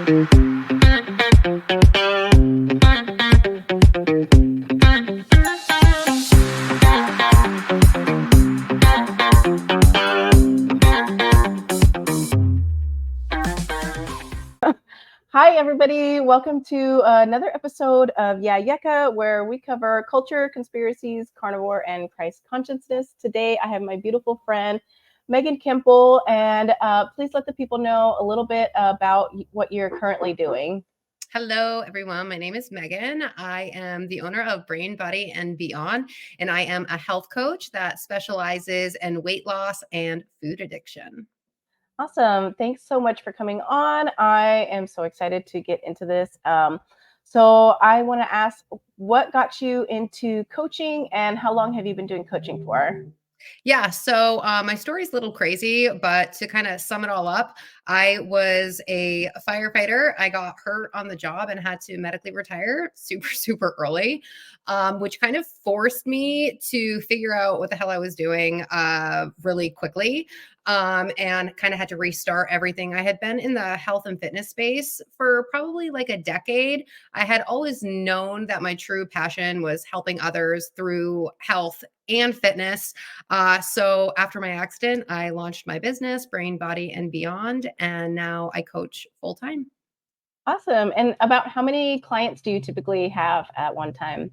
Hi, everybody. Welcome to another episode of YeahYecca, where we cover culture, conspiracies, carnivore, and Christ consciousness. Today, I have my beautiful friend, Meghann Kemple, and please let the people know a little bit about what you're currently doing. Hello, everyone. My name is Meghann. I am the owner of Brain, Body, and Beyond, and I am a health coach that specializes in weight loss and food addiction. Awesome. Thanks so much for coming on. I am so excited to get into this. So I want to ask, what got you into coaching, and how long have you been doing coaching for? Yeah, so my story is a little crazy, but to kind of sum it all up, I was a firefighter. I got hurt on the job and had to medically retire super, super early, which kind of forced me to figure out what the hell I was doing really quickly. And kind of had to restart everything. I had been in the health and fitness space for probably like a decade. I had always known that my true passion was helping others through health and fitness. So after my accident, I launched my business, Brain, Body, and Beyond, and now I coach full time. Awesome. And about how many clients do you typically have at one time?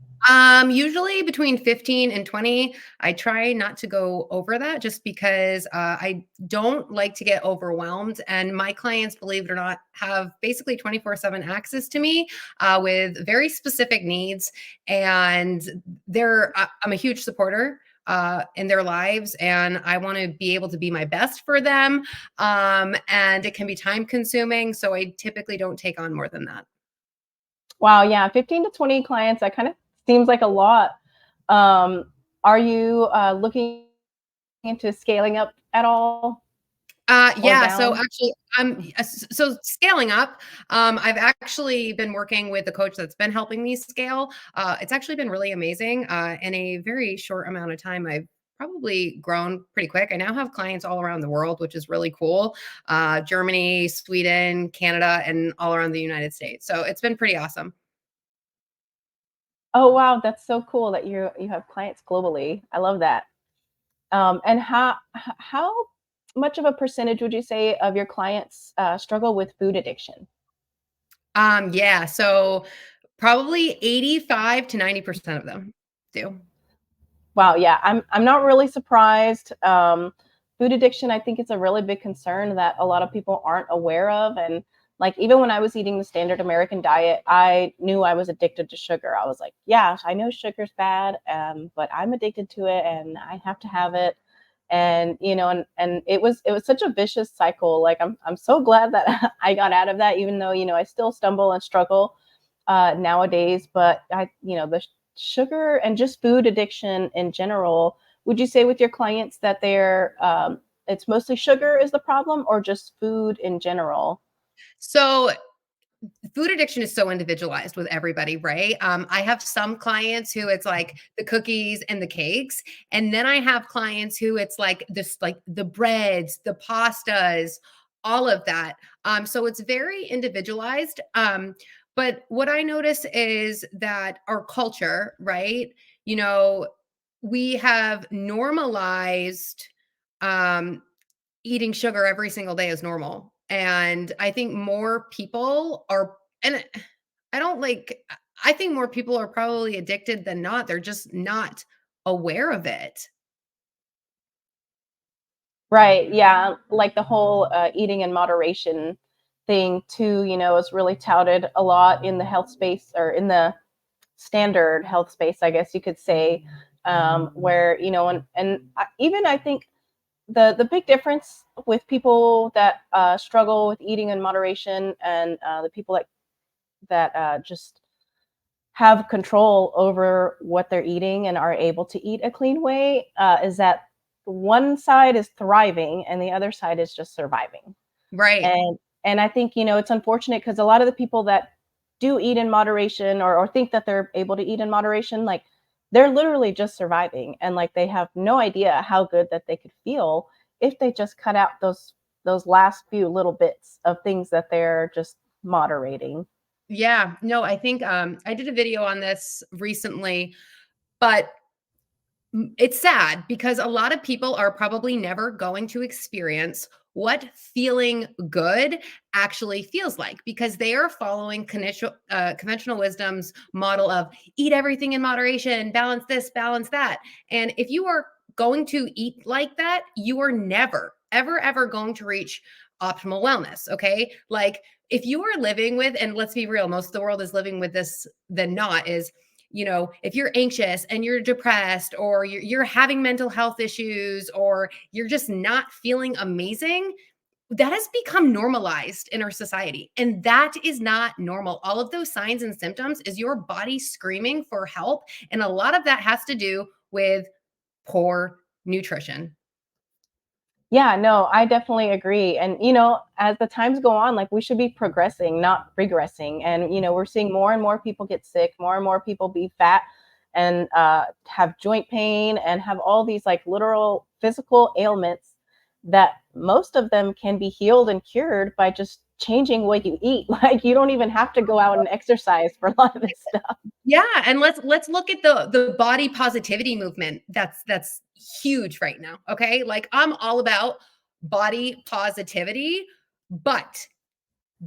Usually between 15 and 20. I try not to go over that just because I don't like to get overwhelmed. And my clients, believe it or not, have basically 24/7 access to me with very specific needs. And I'm a huge supporter in their lives, and I want to be able to be my best for them. And it can be time consuming. So I typically don't take on more than that. Wow, yeah, 15 to 20 clients, that kind of seems like a lot. Are you looking into scaling up at all or Yeah, so down? actually, so scaling up, I've actually been working with a coach that's been helping me scale. It's actually been really amazing. In a very short amount of time, I've probably grown pretty quick. I now have clients all around the world, which is really cool. Germany, Sweden, Canada, and all around the United States. So it's been pretty awesome. Oh, wow, that's so cool that you have clients globally. I love that. And how much of a percentage would you say of your clients struggle with food addiction? Yeah, so probably 85 to 90% of them do. Wow, yeah, I'm not really surprised. Food addiction, I think it's a really big concern that a lot of people aren't aware of. And like even when I was eating the standard American diet, I knew I was addicted to sugar. I was like, yeah, I know sugar's bad, but I'm addicted to it, and I have to have it. And and it was such a vicious cycle. Like I'm so glad that I got out of that, even though I still stumble and struggle nowadays. But the sugar and just food addiction in general, would you say with your clients that it's mostly sugar is the problem, or just food in general? So food addiction is so individualized with everybody, right? I have some clients who it's like the cookies and the cakes, and then I have clients who it's like this, like the breads, the pastas, all of that. So it's very individualized. But what I notice is that our culture, right? You know, we have normalized um, eating sugar every single day is normal. And I think more people are, and I don't like, I think more people are probably addicted than not. They're just not aware of it. Right. Yeah. Like the whole eating in moderation thing, too, is really touted a lot in the health space, or in the standard health space, I guess you could say, where, even I think the big difference with people that struggle with eating in moderation, and the people that just have control over what they're eating and are able to eat a clean way, is that one side is thriving and the other side is just surviving. Right. And I think, it's unfortunate because a lot of the people that do eat in moderation, or think that they're able to eat in moderation, like they're literally just surviving, and like they have no idea how good that they could feel if they just cut out those last few little bits of things that they're just moderating. Yeah, no, I think I did a video on this recently, but it's sad because a lot of people are probably never going to experience what feeling good actually feels like because they are following conventional wisdom's model of eat everything in moderation, balance this, balance that. And if you are going to eat like that, you are never, ever, ever going to reach optimal wellness. Okay. Like if you are living with, and let's be real, most of the world is living with this than not, is if you're anxious and you're depressed or you're having mental health issues or you're just not feeling amazing, that has become normalized in our society. And that is not normal. All of those signs and symptoms is your body screaming for help. And a lot of that has to do with poor nutrition. Yeah, no, I definitely agree. And, as the times go on, like we should be progressing, not regressing. And, we're seeing more and more people get sick, more and more people be fat and have joint pain and have all these like literal physical ailments that most of them can be healed and cured by just changing what you eat. Like you don't even have to go out and exercise for a lot of this stuff. Yeah, and let's look at the body positivity movement. That's huge right now. Okay? Like I'm all about body positivity, but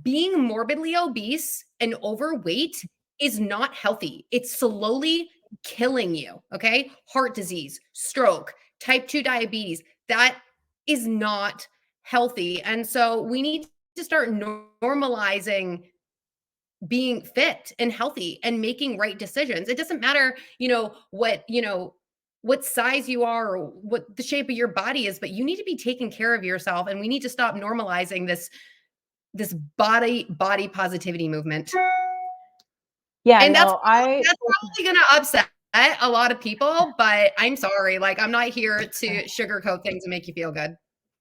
being morbidly obese and overweight is not healthy. It's slowly killing you. Okay? Heart disease, stroke, type 2 diabetes. That is not healthy. And so we need to start normalizing being fit and healthy and making right decisions. It doesn't matter, what size you are or what the shape of your body is, but you need to be taking care of yourself and we need to stop normalizing this body positivity movement. Yeah, And that's no, I that's probably going to upset a lot of people, but I'm sorry, like I'm not here to sugarcoat things and make you feel good.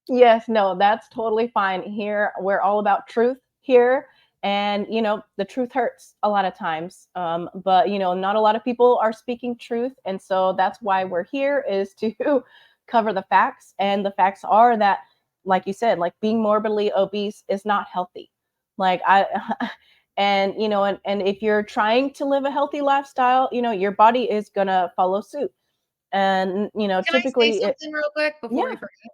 Yes, no, that's totally fine. Here, we're all about truth here. And, the truth hurts a lot of times. But, not a lot of people are speaking truth. And so that's why we're here is to cover the facts. And the facts are that, like you said, like being morbidly obese is not healthy. Like and, and if you're trying to live a healthy lifestyle, your body is going to follow suit. And, Can I say typically something real quick before we yeah. forget?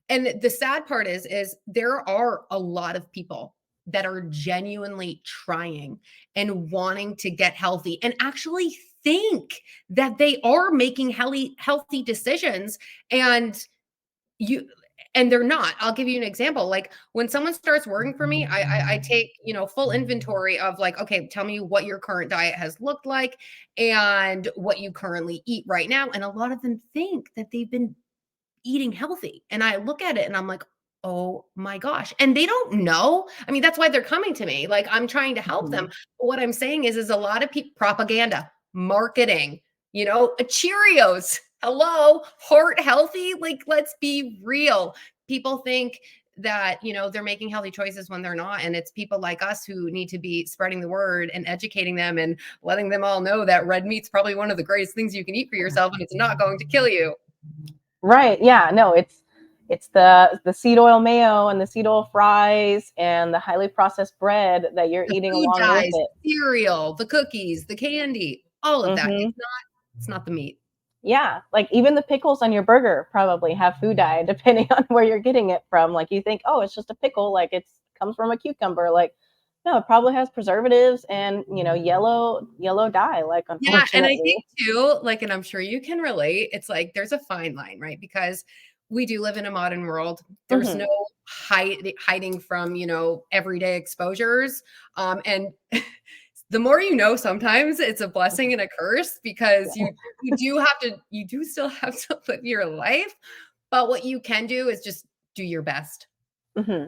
And the sad part is there are a lot of people that are genuinely trying and wanting to get healthy and actually think that they are making healthy decisions and you and they're not. I'll give you an example. Like when someone starts working for me, I take, full inventory of like, okay, tell me what your current diet has looked like and what you currently eat right now. And a lot of them think that they've been eating healthy. And I look at it and I'm like, oh my gosh. And they don't know. I mean, that's why they're coming to me. Like I'm trying to help them. Mhm. But what I'm saying is a lot of propaganda, marketing, a Cheerios. Hello, heart healthy. Like, let's be real. People think that, they're making healthy choices when they're not. And it's people like us who need to be spreading the word and educating them and letting them all know that red meat's probably one of the greatest things you can eat for yourself and it's not going to kill you. Right. Yeah. No, it's the seed oil mayo and the seed oil fries and the highly processed bread that you're The eating food along with dyes, it. the cereal, the cookies, the candy, all of that. Hmm. It's not the meat. Yeah. Like even the pickles on your burger probably have food dye depending on where you're getting it from. Like you think, oh, it's just a pickle, like it's comes from a cucumber. Like no, it probably has preservatives and yellow dye. Like Yeah, and I unfortunately. think too, like, and I'm sure you can relate, it's like there's a fine line, right? Because we do live in a modern world. There's Hmm. no hiding from, everyday exposures. And the more you know, sometimes it's a blessing and a curse because you do still have to live your life. But what you can do is just do your best. Hmm.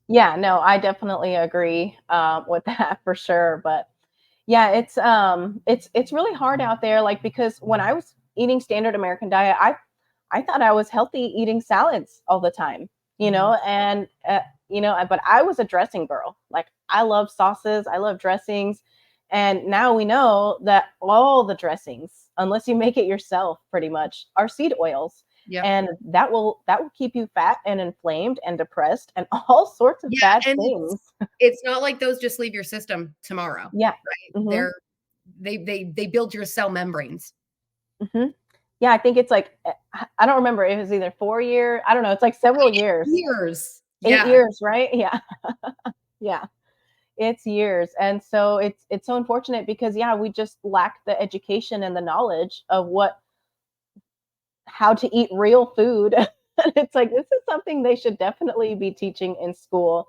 Yeah. No, I definitely agree with that for sure. But yeah, it's really hard out there, like because when I was eating standard American diet, I thought I was healthy eating salads all the time, and but I was a dressing girl. Like I love sauces, I love dressings, and now we know that all the dressings, unless you make it yourself, pretty much, are seed oils. Yep. And that will keep you fat and inflamed and depressed and all sorts of Yeah, bad and things. it's not like those just leave your system tomorrow, Yeah. right? Hmm. They build your cell membranes. Hmm. Yeah, I think it's like, I don't remember. It was either 4 years. I don't know. It's like several years. Years. 8 Yeah. years, right? Yeah. Yeah. It's years. And so it's so unfortunate because yeah, we just lack the education and the knowledge of how to eat real food. It's like this is something they should definitely be teaching in school,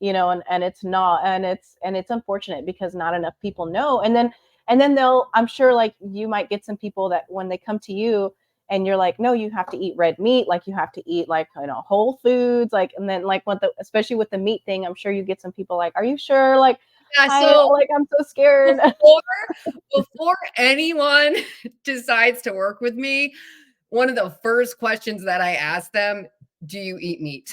and it's not, and it's unfortunate because not enough people know. And then they'll, I'm sure, like, you might get some people that when they come to you and you're like, no, you have to eat red meat, like you have to eat, like, whole foods, like, and then like especially with the meat thing, I'm sure you get some people like, are you sure, like, Yeah, I so like, I'm so scared. before before anyone decides to work with me, one of the first questions that I ask them, do you eat meat?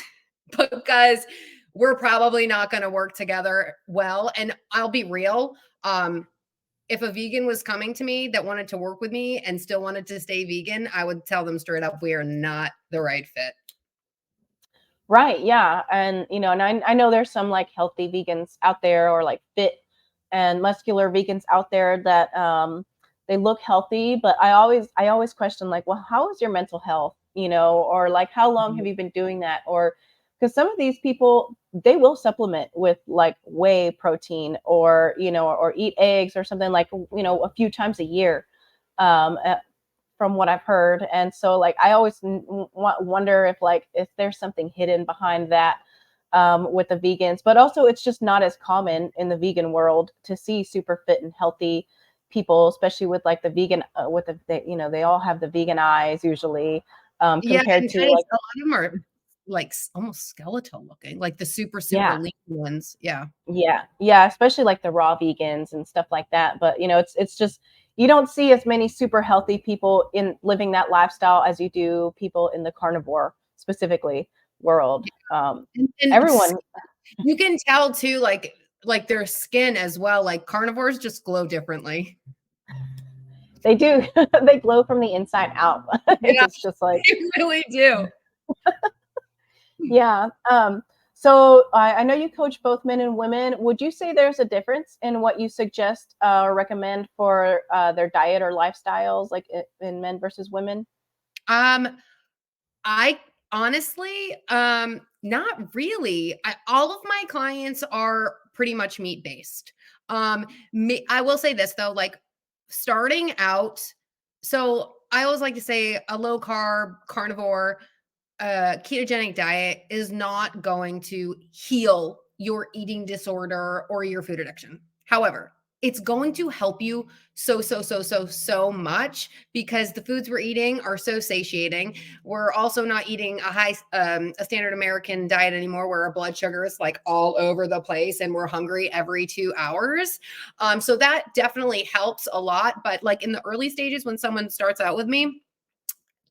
Because we're probably not going to work together well. And I'll be real. If a vegan was coming to me that wanted to work with me and still wanted to stay vegan, I would tell them straight up, we are not the right fit. Right, yeah, and, and I know there's some, like, healthy vegans out there, or, like, fit and muscular vegans out there that, they look healthy, but I always question, like, "Well, how is your mental health?" Or, like, "How long have Mhm. you been doing that?" Or because some of these people, they will supplement with, like, whey protein, or, or eat eggs or something, like, a few times a year, um, from what I've heard. And so, like, I always wonder if, like, if there's something hidden behind that, with the vegans. But also, it's just not as common in the vegan world to see super fit and healthy people, especially with, like, the vegan, with they all have the vegan eyes usually, Yeah, compared and to, kind of like, a lot of them are like almost skeletal looking, like the super, super yeah. lean ones. Yeah. Yeah, yeah, especially like the raw vegans and stuff like that. But it's just, you don't see as many super healthy people in living that lifestyle as you do people in the carnivore specifically world. And Everyone, you can tell too, like their skin as well. Like carnivores just glow differently. they do, they glow from the inside out. Yeah, It's just like, they really do. yeah. So I know you coach both men and women. Would you say there's a difference in what you suggest, or recommend for, their diet or lifestyles, like, in men versus women? Um, I honestly, not really. All of my clients are pretty much meat based. I will say this though, like starting out. So I always like to say a low carb carnivore ketogenic diet is not going to heal your eating disorder or your food addiction. However, it's going to help you so much because the foods we're eating are so satiating. We're also not eating a standard American diet anymore where our blood sugar is like all over the place and we're hungry every 2 hours. So that definitely helps a lot. But like in the early stages when someone starts out with me,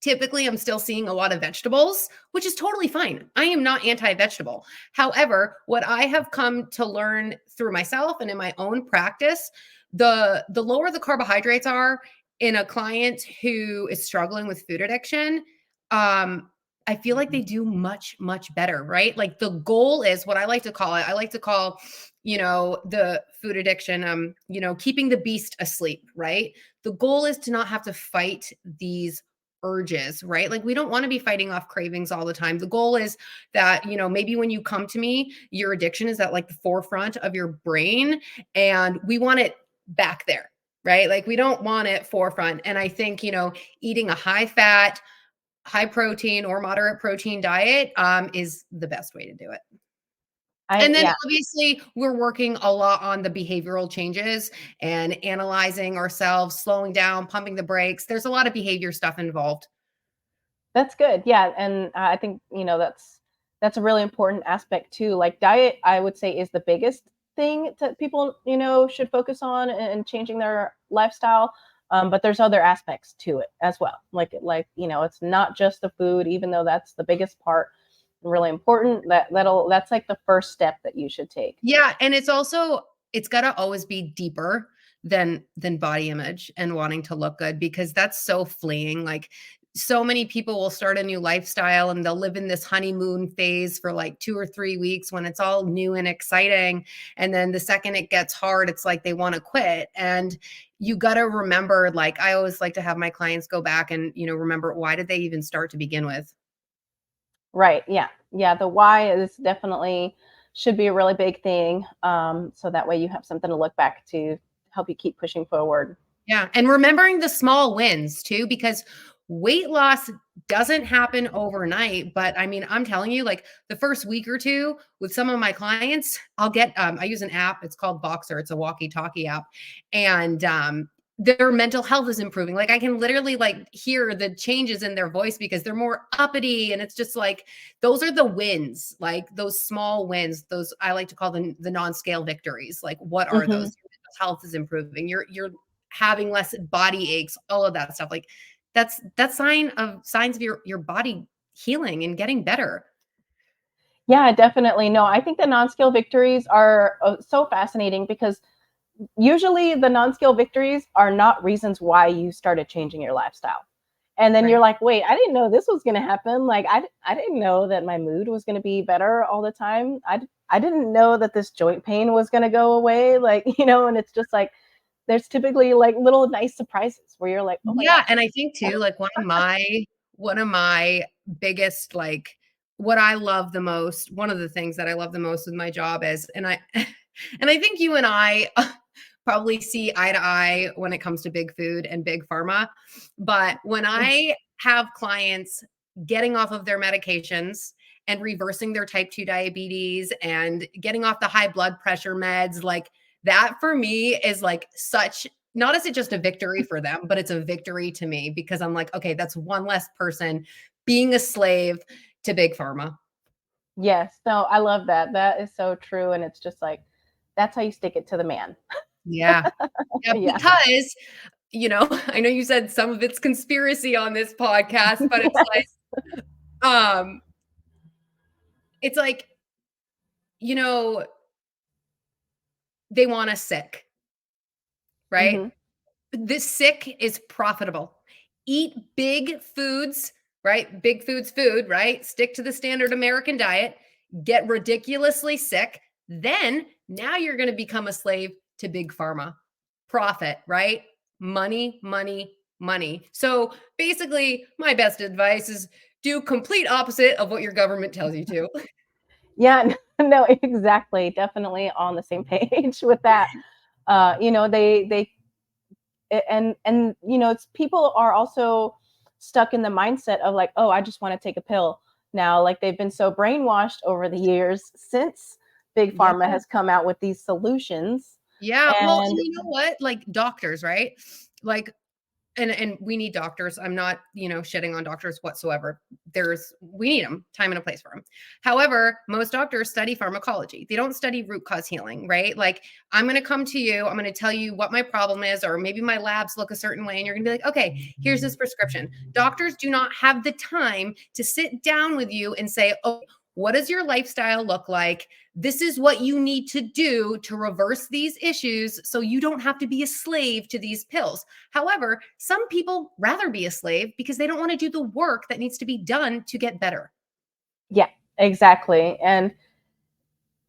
typically I'm still seeing a lot of vegetables, which is totally fine. I am not anti-vegetable. However, what I have come to learn through myself and in my own practice, the lower the carbohydrates are in a client who is struggling with food addiction, I feel like they do much better, right? Like the goal is what I like to call it. I like to call, the food addiction, keeping the beast asleep, right? The goal is to not have to fight these urges, right? Like we don't want to be fighting off cravings all the time. The goal is that, maybe when you come to me, your addiction is at like the forefront of your brain and we want it back there, right? Like we don't want it forefront. And I think, eating a high fat, high protein or moderate protein diet is the best way to do it. And then Yeah. obviously we're working a lot on the behavioral changes and analyzing ourselves, slowing down, pumping the brakes. There's a lot of behavior stuff involved. That's good. Yeah, and I think, that's a really important aspect too. Like, diet, I would say, is the biggest thing that people, should focus on in changing their lifestyle. But there's other aspects to it as well. Like, it's not just the food, even though that's the biggest part, really important. That's like the first step that you should take. Yeah, and it's gotta always be deeper than body image and wanting to look good because that's so fleeing. Like so many people will start a new lifestyle and they'll live in this honeymoon phase for like 2 or 3 weeks when it's all new and exciting. And then the second it gets hard, it's like they want to quit. And you got to remember, like, I always like to have my clients go back and, remember, why did they even start to begin with? Right. Yeah. Yeah. The why is definitely should be a really big thing. So that way you have something to look back to help you keep pushing forward. Yeah. And remembering the small wins too, because weight loss doesn't happen overnight. But I mean, I'm telling you, like the first week or two with some of my clients, I'll get, I use an app. It's called Boxer. It's a walkie talkie app. And, their mental health is improving. Like I can literally like hear the changes in their voice because they're more uppity. And it's just like, those are the wins, like those small wins, those I like to call them the non-scale victories. Like what are Mm-hmm. those? Your mental health is improving. You're having less body aches, all of that stuff. Like that's signs of your body healing and getting better. Yeah, definitely. No, I think the non-scale victories are so fascinating because usually the non-scale victories are not reasons why you started changing your lifestyle. And then Right. you're like, wait, I didn't know this was going to happen. Like, I didn't know that my mood was going to be better all the time. I didn't know that this joint pain was going to go away. Like, and it's just like, there's typically like little nice surprises where you're like, oh my Yeah, gosh. and I think too, like one of my biggest, like what I love the most, one of the things that I love the most with my job is, and I and I think you and I probably see eye to eye when it comes to big food and big pharma. But when I have clients getting off of their medications and reversing their type 2 diabetes and getting off the high blood pressure meds, like that for me is like such, not is it just a victory for them, but it's a victory to me because I'm like, okay, that's one less person being a slave to big pharma. Yes. No, I love that. That is so true. And it's just like, that's how you stick it to the man. Yeah. Yeah, Yeah. because, I know you said some of it's conspiracy on this podcast, but um, it's like, you know, they want us sick, right? Hmm. This sick is profitable. Eat big foods, right? Big foods food, right? Stick to the standard American diet, get ridiculously sick. Then now you're going to become a slave to big pharma. Profit, right? Money, money, money. So basically, my best advice is do complete opposite of what your government tells you to. Yeah. No, exactly. Definitely on the same page with that. They it's people are also stuck in the mindset of like, oh, I just want to take a pill now. Like they've been so brainwashed over the years since big Yeah. pharma has come out with these solutions. Yeah. Well, and And you know what? Like doctors, right? Like and we need doctors. I'm not, shitting on doctors whatsoever. We need them, time and a place for them. However, most doctors study pharmacology. They don't study root cause healing, right? Like I'm going to come to you, I'm going to tell you what my problem is, or maybe my labs look a certain way, and you're going to be like, okay, here's this prescription. Doctors do not have the time to sit down with you and say, oh, what does your lifestyle look like? This is what you need to do to reverse these issues so you don't have to be a slave to these pills. However, some people rather be a slave because they don't want to do the work that needs to be done to get better. yeah, exactly. And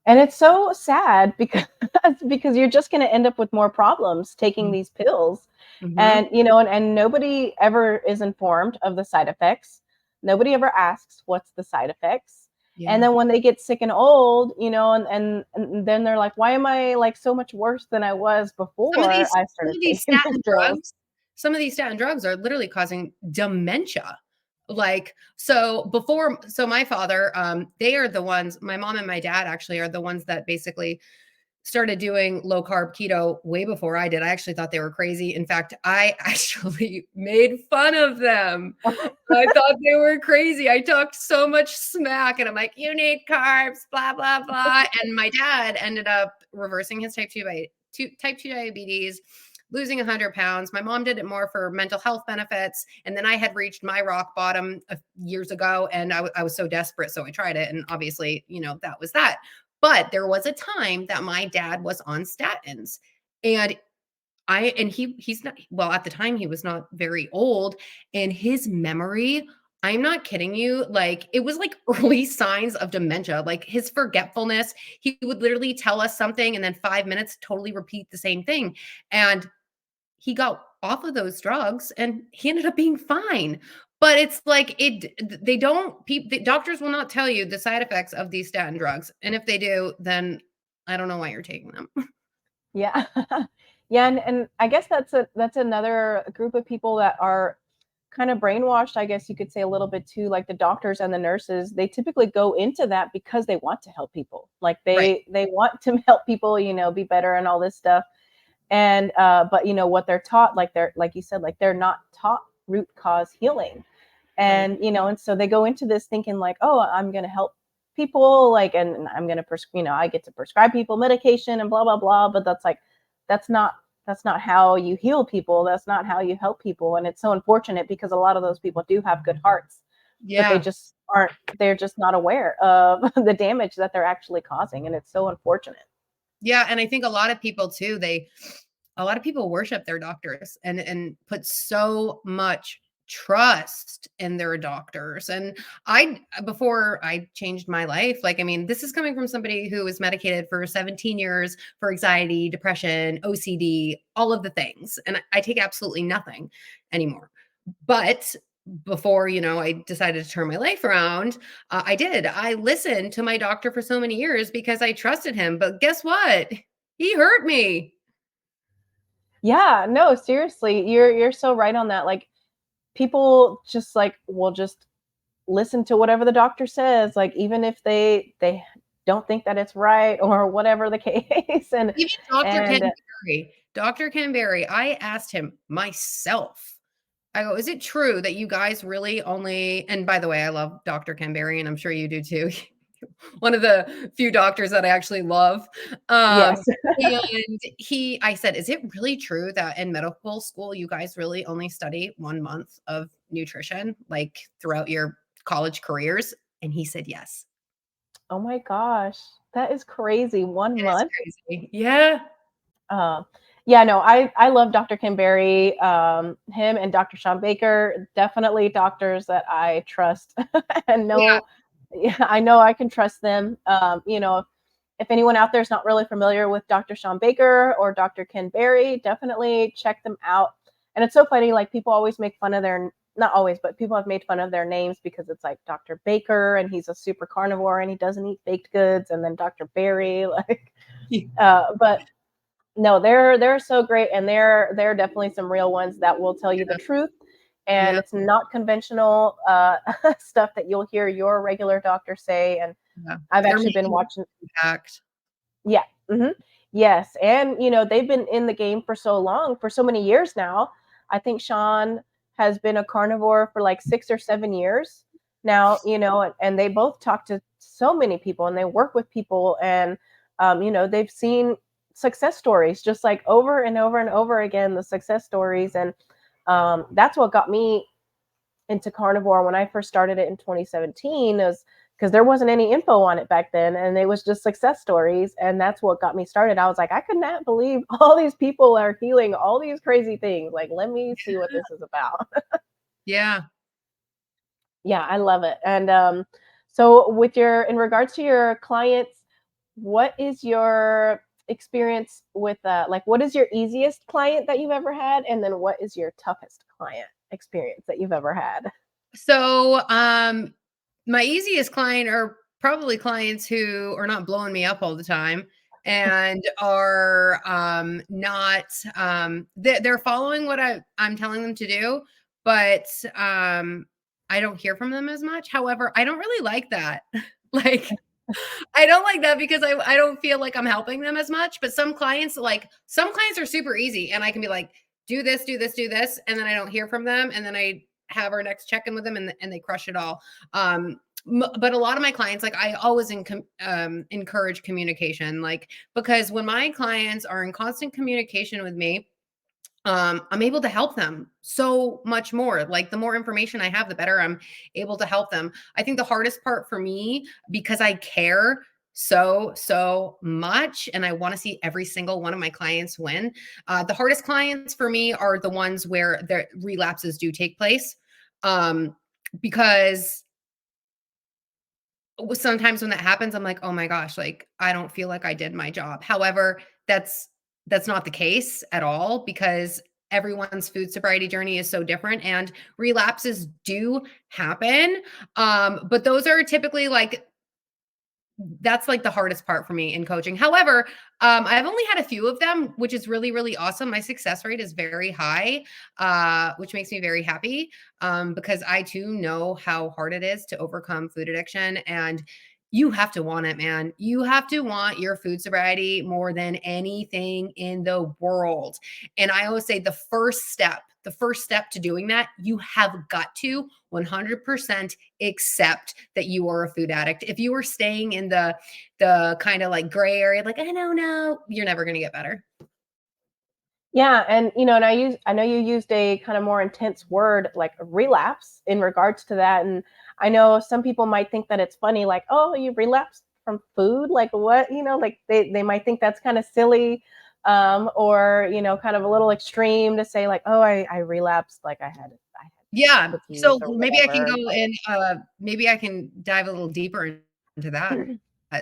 it's so sad because because you're just going to end up with more problems taking these pills. Mm-hmm. And and nobody ever is informed of the side effects. Nobody ever asks what's the side effects. And Yeah. then when they get sick and old, and then they're like, why am I like so much worse than I was Some of before these I some started of these taking these statin pills? drugs, some of these statin drugs are literally causing dementia. Like, so my father, they are the ones, my mom and my dad actually are the ones that basically started doing low carb keto way before I did. I actually thought they were crazy. In fact, I actually made fun of them. I thought they were crazy. I talked so much smack and I'm like, you need carbs, blah, blah, blah. And my dad ended up reversing his type 2 diabetes, losing 100 pounds. My mom did it more for mental health benefits. And then I had reached my rock bottom years ago and I was so desperate. So I tried it. And obviously, that was that. But there was a time that my dad was on statins. And He's not, well, at the time he was not very old, and his memory, I'm not kidding you, like it was like early signs of dementia, like his forgetfulness. He would literally tell us something and then 5 minutes totally repeat the same thing. And he got off of those drugs and he ended up being fine. But it's like they don't, the doctors will not tell you the side effects of these statin drugs. And if they do, then I don't know why you're taking them. Yeah. Yeah, and I guess that's another group of people that are kind of brainwashed, I guess you could say a little bit too, like the doctors and the nurses. They typically go into that because they want to help people. Like Right. they want to help people, be better and all this stuff. And but what they're taught, like they're like you said, like they're not taught root cause healing. Right. And so they go into this thinking like, oh, I'm going to help people, like, and I'm going to I get to prescribe people medication and blah blah blah. But that's like, that's not that's not how you heal people. That's not how you help people. And it's so unfortunate because a lot of those people do have good hearts, but they Yeah. just aren't. They're just not aware of the damage that they're actually causing, and it's so unfortunate. Yeah, and I think a lot of people too, a lot of people worship their doctors and put so much trust in their doctors. And before I changed my life, like, I mean, this is coming from somebody who was medicated for 17 years for anxiety, depression, OCD, all of the things. And I take absolutely nothing anymore. But before, I decided to turn my life around, I did. I listened to my doctor for so many years because I trusted him. But guess what? He hurt me. Yeah, no, seriously, you're so right on that. Like people just like will just listen to whatever the doctor says, like even if they don't think that it's right or whatever the case. and Even Dr. and Canberry. Dr. Canberry, I asked him myself. I go, "Is it true that you guys really only," and by the way, I love Dr. Canberry, and I'm sure you do too. One of the few doctors that I actually love. yes. And I said, "Is it really true that in medical school, you guys really only study 1 month of nutrition, like throughout your college careers?" And he said, "Yes." Oh my gosh, that is crazy. One It is month. crazy. Yeah. uh, yeah, no, I love Dr. Kim Berry. Him and Dr. Sean Baker, definitely doctors that I trust and Yeah. know. Yeah, I know I can trust them. If anyone out there is not really familiar with Dr. Sean Baker or Dr. Ken Berry, definitely check them out. And it's so funny, like people always make fun of not always, but people have made fun of their names because it's like Dr. Baker and he's a super carnivore and he doesn't eat baked goods, and then Dr. Berry, like, but no, they're so great, and they're definitely some real ones that will tell you the truth, and Yeah. it's not conventional stuff that you'll hear your regular doctor say. And Yeah. I've They're actually been making watching. an impact. Yeah. Yes. And, they've been in the game for so long, for so many years now. I think Sean has been a carnivore for like 6 or 7 years now, and they both talk to so many people and they work with people. And, they've seen success stories just like over and over and over again, the success stories. And that's what got me into carnivore when I first started it in 2017, is because there wasn't any info on it back then, and it was just success stories, and that's what got me started. I was like, I could not believe all these people are healing all these crazy things. Like, let me see what this is about. Yeah. Yeah, I love it. And so with your in regards to your clients, what is your experience with like what is your easiest client that you've ever had, and then what is your toughest client experience that you've ever had? So, my easiest client are probably clients who are not blowing me up all the time and are not they're following what I'm telling them to do, but I don't hear from them as much. However, I don't really like that. Like, I don't like that because I don't feel like I'm helping them as much. But some clients are super easy, and I can be like, do this, do this, do this, and then I don't hear from them, and then I have our next check in with them, and they crush it all. But a lot of my clients, like, I always encourage communication, like, because when my clients are in constant communication with me, I'm able to help them so much more. Like, the more information I have, the better I'm able to help them. I think the hardest part for me, because I care, so much, and I want to see every single one of my clients win. The hardest clients for me are the ones where the relapses do take place, because sometimes when that happens, I'm like, oh my gosh, like I don't feel like I did my job. However, that's not the case at all, because everyone's food sobriety journey is so different, and relapses do happen. But those are typically like, that's like the hardest part for me in coaching. However, I've only had a few of them, which is really, really awesome. My success rate is very high, which makes me very happy, because I too know how hard it is to overcome food addiction. And you have to want it, man. You have to want your food sobriety more than anything in the world. And I always say the first step to doing that, you have got to 100% accept that you are a food addict. If you are staying in the kind of like gray area, like I don't know, you're never going to get better. Yeah, and and I know you used a kind of more intense word like relapse in regards to that, and I know some people might think that it's funny, like, oh, you relapsed from food, like what, like they might think that's kind of silly, or kind of a little extreme to say like, oh, I relapsed, like I had Yeah. cookies So or maybe I can whatever. go in, maybe I can dive a little deeper into that.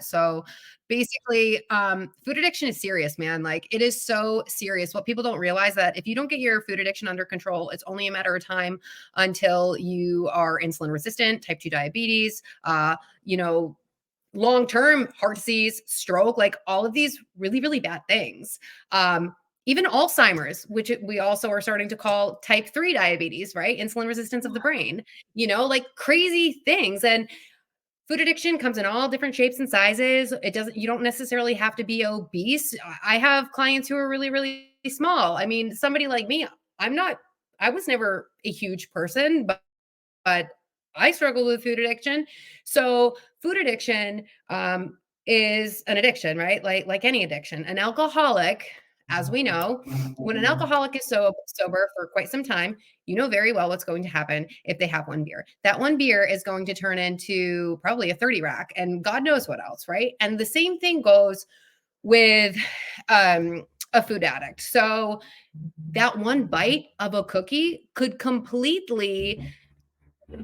So basically, food addiction is serious, man. Like it is so serious. What people don't realize that if you don't get your food addiction under control, it's only a matter of time until you are insulin resistant, type 2 diabetes, you know, long-term heart disease, stroke, like all of these really, really bad things. Even Alzheimer's, which we also are starting to call type 3 diabetes, right? Insulin resistance of the brain, like crazy things. And food addiction comes in all different shapes and sizes. You don't necessarily have to be obese. I have clients who are really, really small. I mean, somebody like me, I was never a huge person, but I struggle with food addiction. So food addiction, is an addiction, right? Like any addiction. An alcoholic, as we know, when an alcoholic is sober for quite some time, you know very well what's going to happen if they have one beer. That one beer is going to turn into probably a 30 rack and God knows what else, right? And the same thing goes with a food addict. So that one bite of a cookie could completely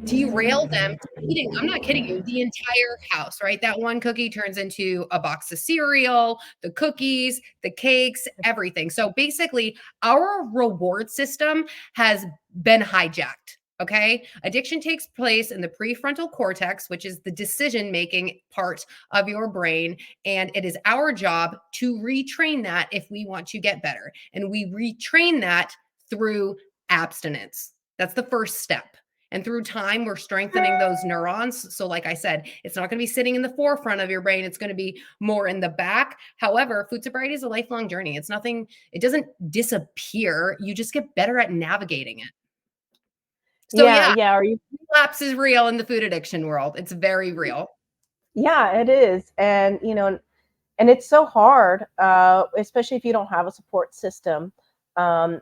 derail them to eating, I'm not kidding you, the entire house, right? That one cookie turns into a box of cereal, the cookies, the cakes, everything. So basically, our reward system has been hijacked. Okay. Addiction takes place in the prefrontal cortex, which is the decision making part of your brain. And it is our job to retrain that if we want to get better. And we retrain that through abstinence. That's the first step. And through time, we're strengthening those neurons. So, like I said, it's not going to be sitting in the forefront of your brain. It's going to be more in the back. However, food sobriety is a lifelong journey. It's nothing, it doesn't disappear. You just get better at navigating it. So, Yeah, yeah, yeah. Are you relapse is real in the food addiction world. It's very real. Yeah, it is. And and it's so hard, especially if you don't have a support system. And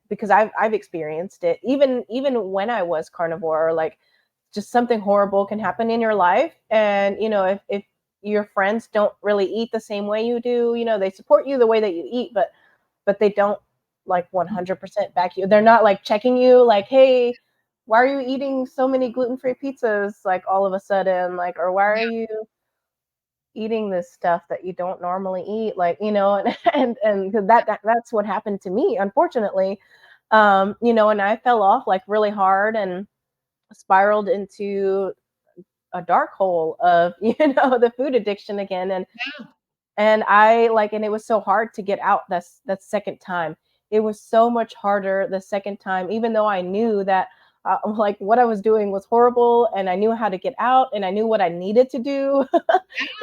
because I've experienced it, even when I was carnivore, like just something horrible can happen in your life, and if your friends don't really eat the same way you do, they support you the way that you eat, but they don't like 100% back you. They're not like checking you like, hey, why are you eating so many gluten-free pizzas like all of a sudden, like, or why are you eating this stuff that you don't normally eat, like, and 'cause that's what happened to me, unfortunately. And I fell off like really hard and spiraled into a dark hole of the food addiction again. And I like, and it was so hard to get out that second time. It was so much harder the second time, even though I knew that like what I was doing was horrible, and I knew how to get out, and I knew what I needed to do.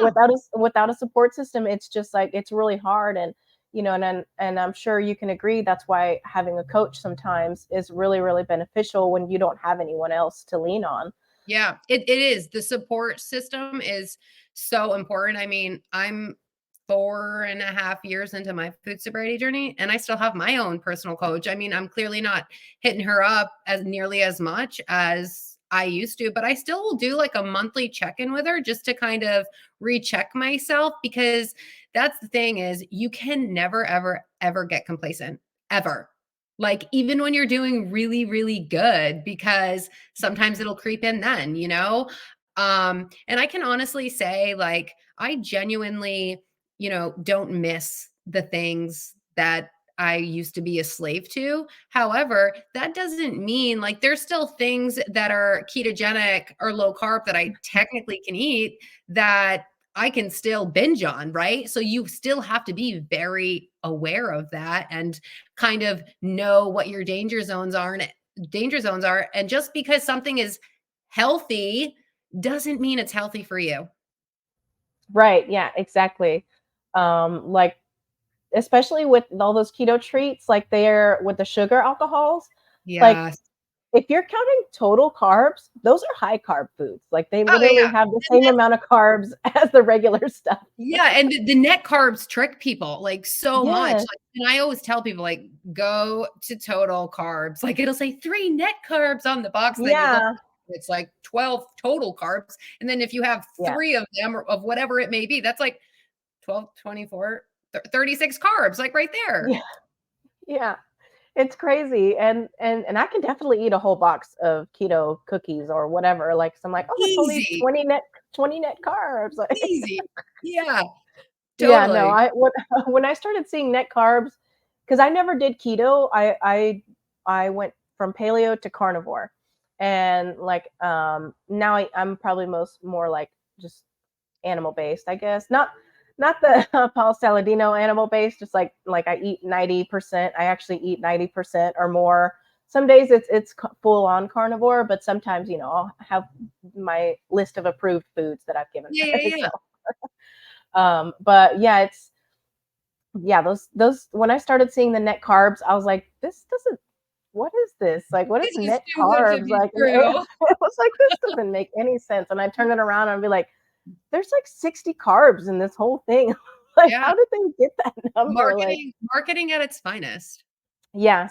Without a support system, it's just like it's really hard. And and I'm sure you can agree that's why having a coach sometimes is really, really beneficial when you don't have anyone else to lean on. Yeah, it is. The support system is so important. I mean, I'm 4.5 years into my food sobriety journey, and I still have my own personal coach. I mean, I'm clearly not hitting her up as nearly as much as I used to, but I still will do like a monthly check-in with her just to kind of recheck myself, because that's the thing is you can never ever ever get complacent ever. Like even when you're doing really really good, because sometimes it'll creep in then, and I can honestly say like I genuinely, don't miss the things that I used to be a slave to. However, that doesn't mean like there's still things that are ketogenic or low carb that I technically can eat that I can still binge on, right? So you still have to be very aware of that and kind of know what your danger zones are. And just because something is healthy doesn't mean it's healthy for you. Right. Yeah, exactly. Like especially with all those keto treats, like they're with the sugar alcohols, like Yes. if you're counting total carbs, those are high carb foods. Like they Oh literally yeah. have the And same amount of carbs as the regular stuff. yeah, and the net carbs trick people, like, so much, Yes. like and I always tell people, like, "Go to total carbs," like, it'll say 3 net carbs on the box, and then you look, Yeah. it's like 12 total carbs, and then if you have Yeah. 3 of them or of whatever it may be, that's like 12, 24, 36 carbs, like, right there. Yeah. Yeah. It's crazy. And I can definitely eat a whole box of keto cookies or whatever. Like so I'm like, oh, it's only Easy, 20 net carbs. Like easy. Yeah, yeah, no, totally. I when I started seeing net carbs, because I never did keto, I went from paleo to carnivore, and like now I'm probably more like just animal based, I guess. Not the Paul Saladino animal based, just like I eat 90%. I actually eat 90% or more. Some days it's full on carnivore, but sometimes I'll have my list of approved foods that I've given Yeah, yeah, yeah. myself. But yeah, those when I started seeing the net carbs, I was like, this doesn't. What is this? Like, what is This is net too good to carbs? be Like, and it, true. it was like this doesn't make any sense. And I turn it around and I'd be like, there's like 60 carbs in this whole thing. Like, Yeah, how did they get that number? Like, marketing at its finest. yeah,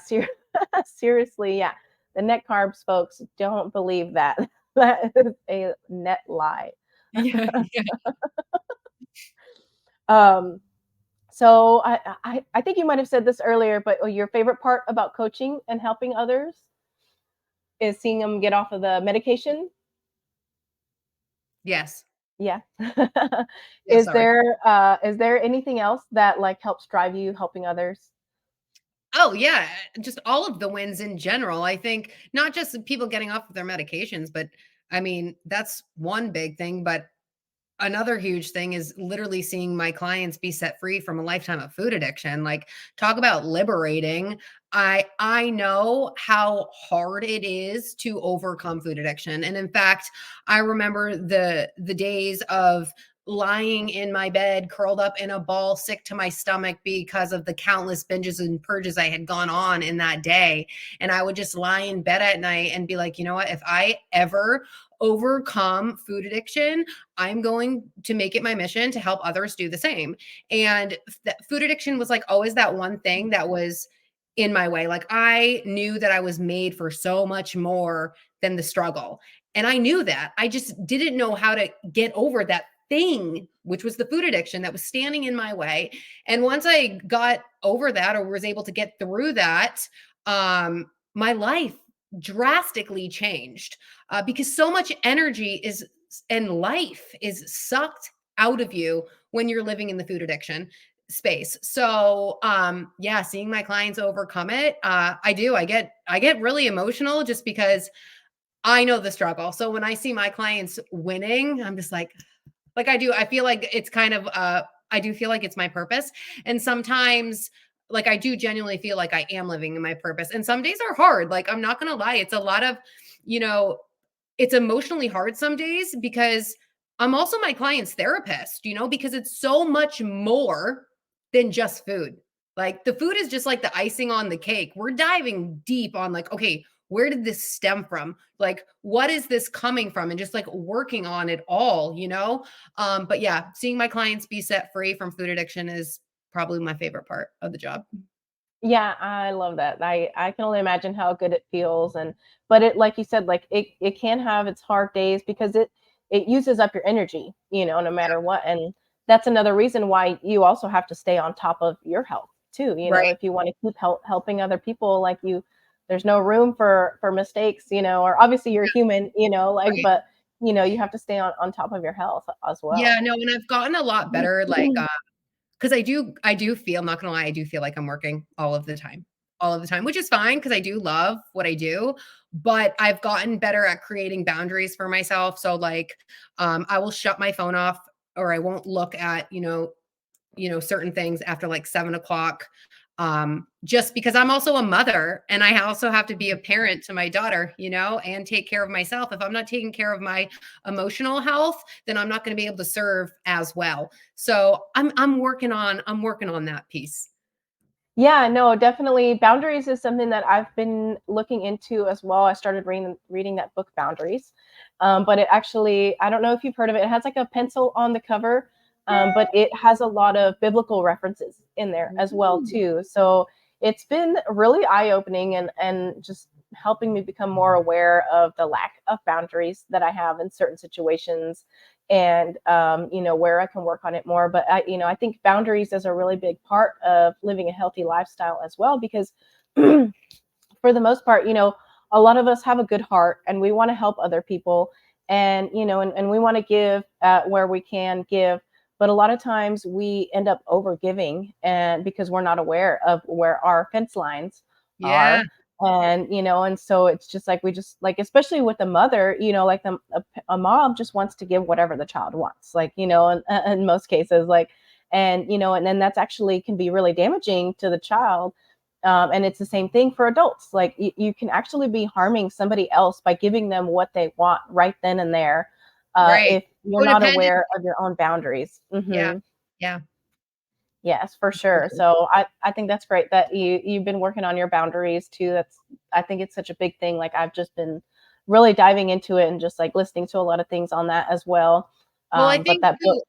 seriously, yeah. The net carbs folks don't believe that. That is a net lie. Yeah, yeah. Um, So I think you might have said this earlier, but your favorite part about coaching and helping others is seeing them get off of the medication. Yes. Yeah. Yeah, sorry. Is there anything else that like helps drive you helping others? Oh, yeah, just all of the wins in general. I think not just the people getting off of their medications, but I mean, that's one big thing, but another huge thing is literally seeing my clients be set free from a lifetime of food addiction. Like talk about liberating. I know how hard it is to overcome food addiction. And in fact, I remember the days of lying in my bed curled up in a ball sick to my stomach because of the countless binges and purges I had gone on in that day. And I would just lie in bed at night and be like, you know what, if I ever overcome food addiction, I'm going to make it my mission to help others do the same. And food addiction was like always that one thing that was in my way. Like I knew that I was made for so much more than the struggle. And I knew that. I just didn't know how to get over that thing, which was the food addiction that was standing in my way. And once I got over that or was able to get through that, my life drastically changed because so much energy is and life is sucked out of you when you're living in the food addiction space. So yeah, seeing my clients overcome it, I get really emotional just because I know the struggle. So when I see my clients winning, I'm just like I feel like it's kind of I do feel like it's my purpose. And sometimes like I do genuinely feel like I am living in my purpose. And some days are hard. Like I'm not gonna lie. It's a lot of, you know, it's emotionally hard some days because I'm also my client's therapist, because it's so much more than just food. Like the food is just like the icing on the cake. We're diving deep on like, okay, where did this stem from? Like, what is this coming from? And just like working on it all. But yeah, seeing my clients be set free from food addiction is probably my favorite part of the job. Yeah, I love that. I can only imagine how good it feels. And but it, like you said, like it can have its hard days because it uses up your energy, no matter what. And that's another reason why you also have to stay on top of your health too. Right. If you want to keep helping other people, like there's no room for mistakes, or obviously you're human, like, Right. but you have to stay on top of your health as Yeah, well. no, and I've gotten a lot better, like, 'cause I do feel, I'm not gonna lie, I do feel like I'm working all of the time, which is fine because I do love what I do, but I've gotten better at creating boundaries for myself. So, like, I will shut my phone off, or I won't look at, certain things after like 7 o'clock. Just because I'm also a mother and I also have to be a parent to my daughter, and take care of myself. If I'm not taking care of my emotional health, then I'm not going to be able to serve as well. So I'm working on that piece. Yeah, no, definitely. Boundaries is something that I've been looking into as well. I started reading that book, Boundaries. But it actually, I don't know if you've heard of it. It has like a pencil on the cover, but it has a lot of biblical references in there as well Ooh. too. So it's been really eye-opening and just helping me become more aware of the lack of boundaries that I have in certain situations, and where I can work on it more. But I think boundaries is a really big part of living a healthy lifestyle as well, because for the most part, a lot of us have a good heart and we want to help other people, and we want to give where we can give. But a lot of times we end up over giving, and because we're not aware of where our fence lines Yeah, are. And so it's just like, we just like, especially with the mother, like a mom just wants to give whatever the child wants, like, in most cases, like, and then that's actually can be really damaging to the child. And it's the same thing for adults. Like, you can actually be harming somebody else by giving them what they want right then and there, right. if you're not Codependent. aware of your own boundaries. Yeah, yeah. Yes, for sure. So I think that's great that you've been working on your boundaries too. I think it's such a big thing. Like, I've just been really diving into it and just like listening to a lot of things on that as well. Well, I But think that book,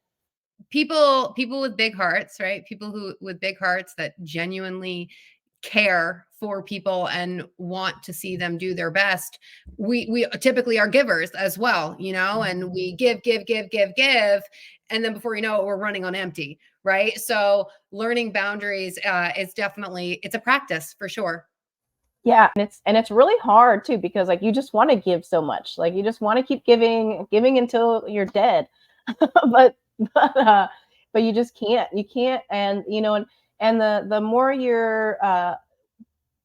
too, people with big hearts, right? People who with big hearts that genuinely care for people and want to see them do their best. We typically are givers as well, and we give, give, give, give, give, and then before you know it, we're running on empty, right? So learning boundaries is definitely, it's a practice for sure. yeah, and it's really hard too, because like you just want to give so much, like you just want to keep giving until you're dead. but but uh, but you just can't. You can't, and the more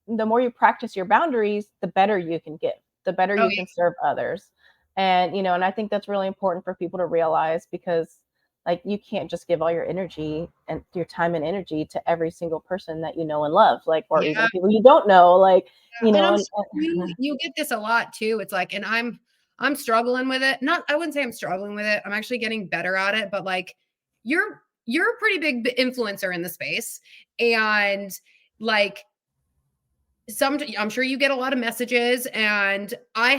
the more you practice your boundaries, the better you can give, the better Oh you can serve others. And I think that's really important for people to realize, because like you can't just give all your energy and your time and energy to every single person that you know and love, like, or yeah. even people you don't know, like, And I'm and sure you get this a lot too. It's like, and I'm struggling with it. Not, I wouldn't say I'm struggling with it. I'm actually getting better at it, but like you're a pretty big influencer in the space. And like I'm sure you get a lot of messages, and I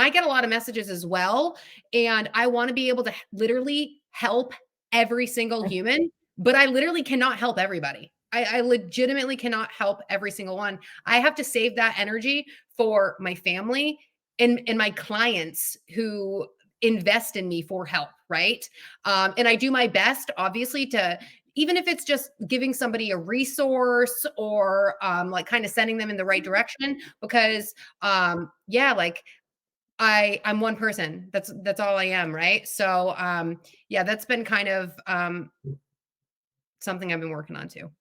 get a lot of messages as well. And I want to be able to literally help every single human, but I literally cannot help everybody. I legitimately cannot help every single one. I have to save that energy for my family and my clients who invest in me for help, right? And I do my best, obviously, to, even if it's just giving somebody a resource, or like kind of sending them in the right direction, because yeah, like I'm one person. That's all I am, right? So yeah, that's been kind of something I've been working on too.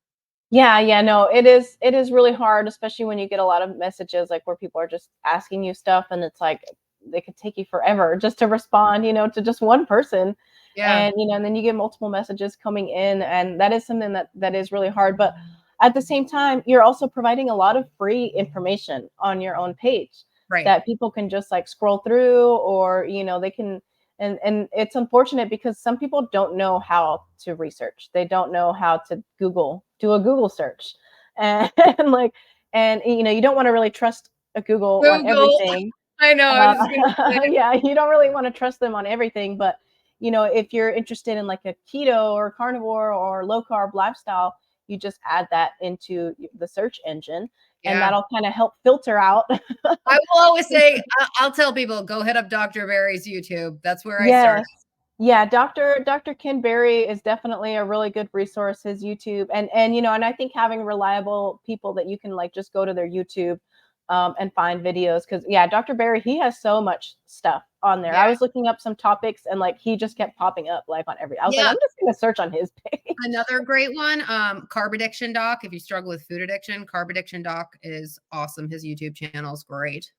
Yeah, no, it is really hard, especially when you get a lot of messages like where people are just asking you stuff, and it's like they could take you forever just to respond, to just one person. Yeah, And then you get multiple messages coming in, and that is something that is really hard. But at the same time, you're also providing a lot of free information on your own page right. that people can just like scroll through, or they can. And it's unfortunate because some people don't know how to research. They don't know how to do a Google search. And like, and you don't want to really trust a Google on Google. everything. I know. I was gonna say. Yeah, you don't really want to trust them on everything. But if you're interested in like a keto or carnivore or low carb lifestyle, you just add that into the search engine, and Yeah. that'll kind of help filter out. I will always say, I'll tell people, go hit up Dr. Barry's YouTube. That's where I started. Yes. Yeah, Dr. Ken Berry is definitely a really good resource, his YouTube. And you know, and I think having reliable people that you can like just go to their YouTube and find videos, because yeah, Dr. Berry, he has so much stuff on there. Yeah. I was looking up some topics and like he just kept popping up like on every, I was like, Yeah. I'm just gonna search on his page. Another great one, carb addiction doc. If you struggle with food addiction, carb addiction doc is awesome. His YouTube channel is great.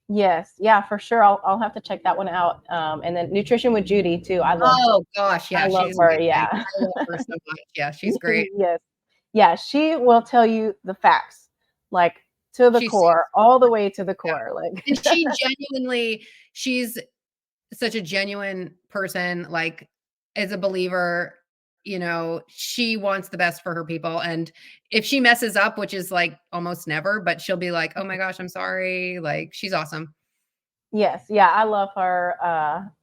Yes, yeah, for sure. I'll have to check that one out. And then Nutrition with Judy too. Oh gosh, I yeah, love she's her. amazing. Yeah. I love her so much. Yeah, she's great. Yes. Yeah, she will tell you the facts, like to the She's core, all the way to the yeah. core. Like And she's such a genuine person, like as a believer, you know, she wants the best for her people. And if she messes up, which is like almost never, but she'll be like, oh my gosh, I'm sorry. Like she's awesome. yes, yeah, I love her.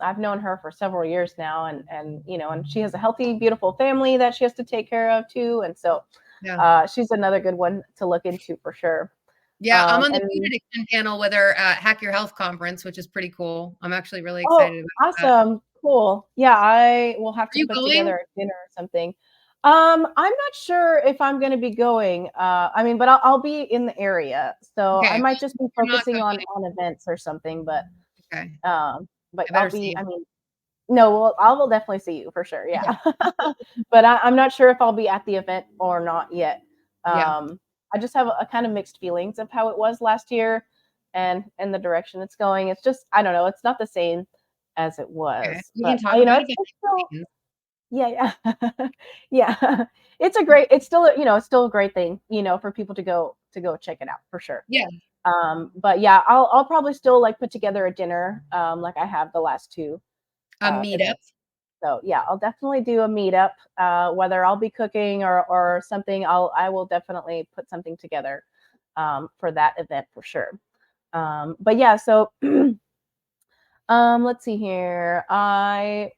I've known her for several years now, and you know, and she has a healthy, beautiful family that she has to take care of too. And so Yeah. she's another good one to look into for sure. Yeah, I'm on the food And addiction panel with her at Hack Your Health conference, which is pretty cool. I'm actually really oh, excited about that. Are awesome, cool. Yeah, I will have to you put going? together a dinner or something. I'm not sure if I'm going to be going. I mean, but I'll be in the area, so I Okay, might well, just be if you're not focusing going, on events or something. okay, But I I'll better see be. you. I mean, no, well, I will definitely see you for sure. Okay. Yeah, but I'm not sure if I'll be at the event or not yet. Yeah. I just have a kind of mixed feelings of how it was last year, and the direction it's going. It's just I don't know. It's not the same as it Okay. was, We can but talk you know, about it it's still behind yeah, yeah, yeah. It's still you know, it's still a great thing, you know, for people to go check it out for sure. the scenes. Yeah. But yeah, I'll probably still like put together a dinner, like I have the last two A meetup. events. So yeah, I'll definitely do a meetup. Whether I'll be cooking or something, I will definitely put something together for that event for sure. But yeah, so let's see here. I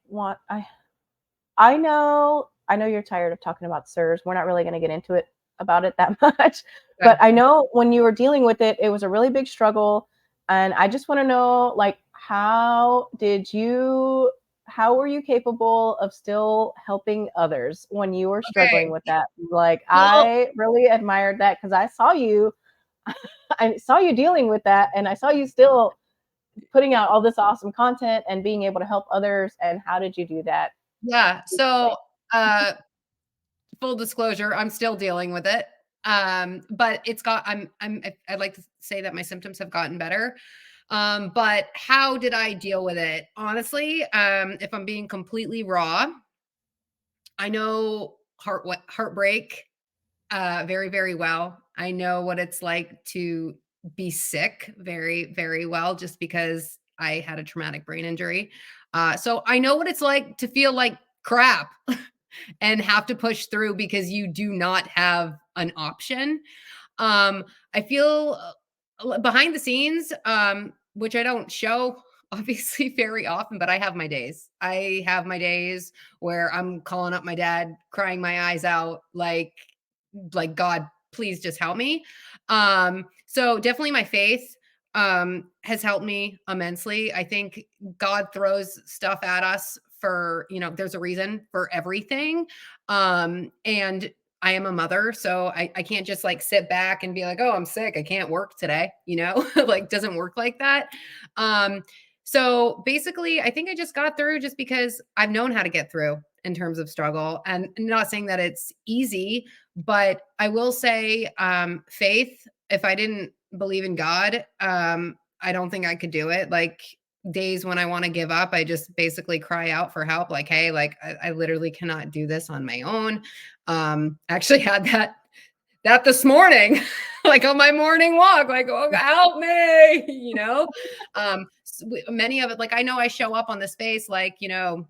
know you're tired of talking about SIRS. We're not really going to get into it about it that much, but Okay. I know when you were dealing with it, it was a really big struggle, and I just want to know, like, how were you capable of still helping others when you were struggling Okay. with that? Like, Well, I really admired that because I saw you dealing with that, and I saw you still putting out all this awesome content and being able to help others. And how did you do that? yeah. So, uh, full disclosure, I'm still dealing with it. But it's got I'd like to say that my symptoms have gotten better. But how did I deal with it? Honestly, if I'm being completely raw, I know heartbreak very, very well. I know what it's like to be sick very, very well, just because I had a traumatic brain injury. So I know what it's like to feel like crap and have to push through because you do not have an option. Um, I feel behind the scenes, which I don't show obviously very often, but I have my days. I have my days where I'm calling up my dad, crying my eyes out, like God, please just help me. So definitely my faith has helped me immensely. I think God throws stuff at us for, you know, there's a reason for everything. And I am a mother, so I can't just like sit back and be like, oh, I'm sick, I can't work today, you know, like doesn't work like that. Um, so basically, I think I just got through just because I've known how to get through in terms of struggle. And not saying that it's easy, but I will say, faith, if I didn't believe in God, I don't think I could do it. Like days when I want to give up, I just basically cry out for help. Like, hey, like I literally cannot do this on my own. Actually had that this morning, like on my morning walk, like, oh, help me, you know? Many of it, like I know I show up on the space, like, you know,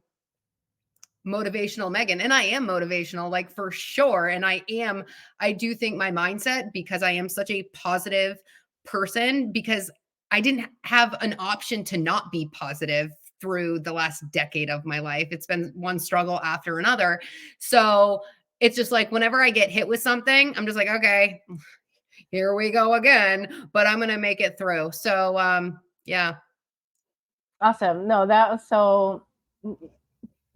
motivational Meghann, and I am motivational, like for sure. And I do think my mindset, because I am such a positive person, because I didn't have an option to not be positive through the last decade of my life. It's been one struggle after another. So it's just like whenever I get hit with something, I'm just like, okay, here we go again, but I'm gonna make it through. So yeah. Awesome. No, that was so.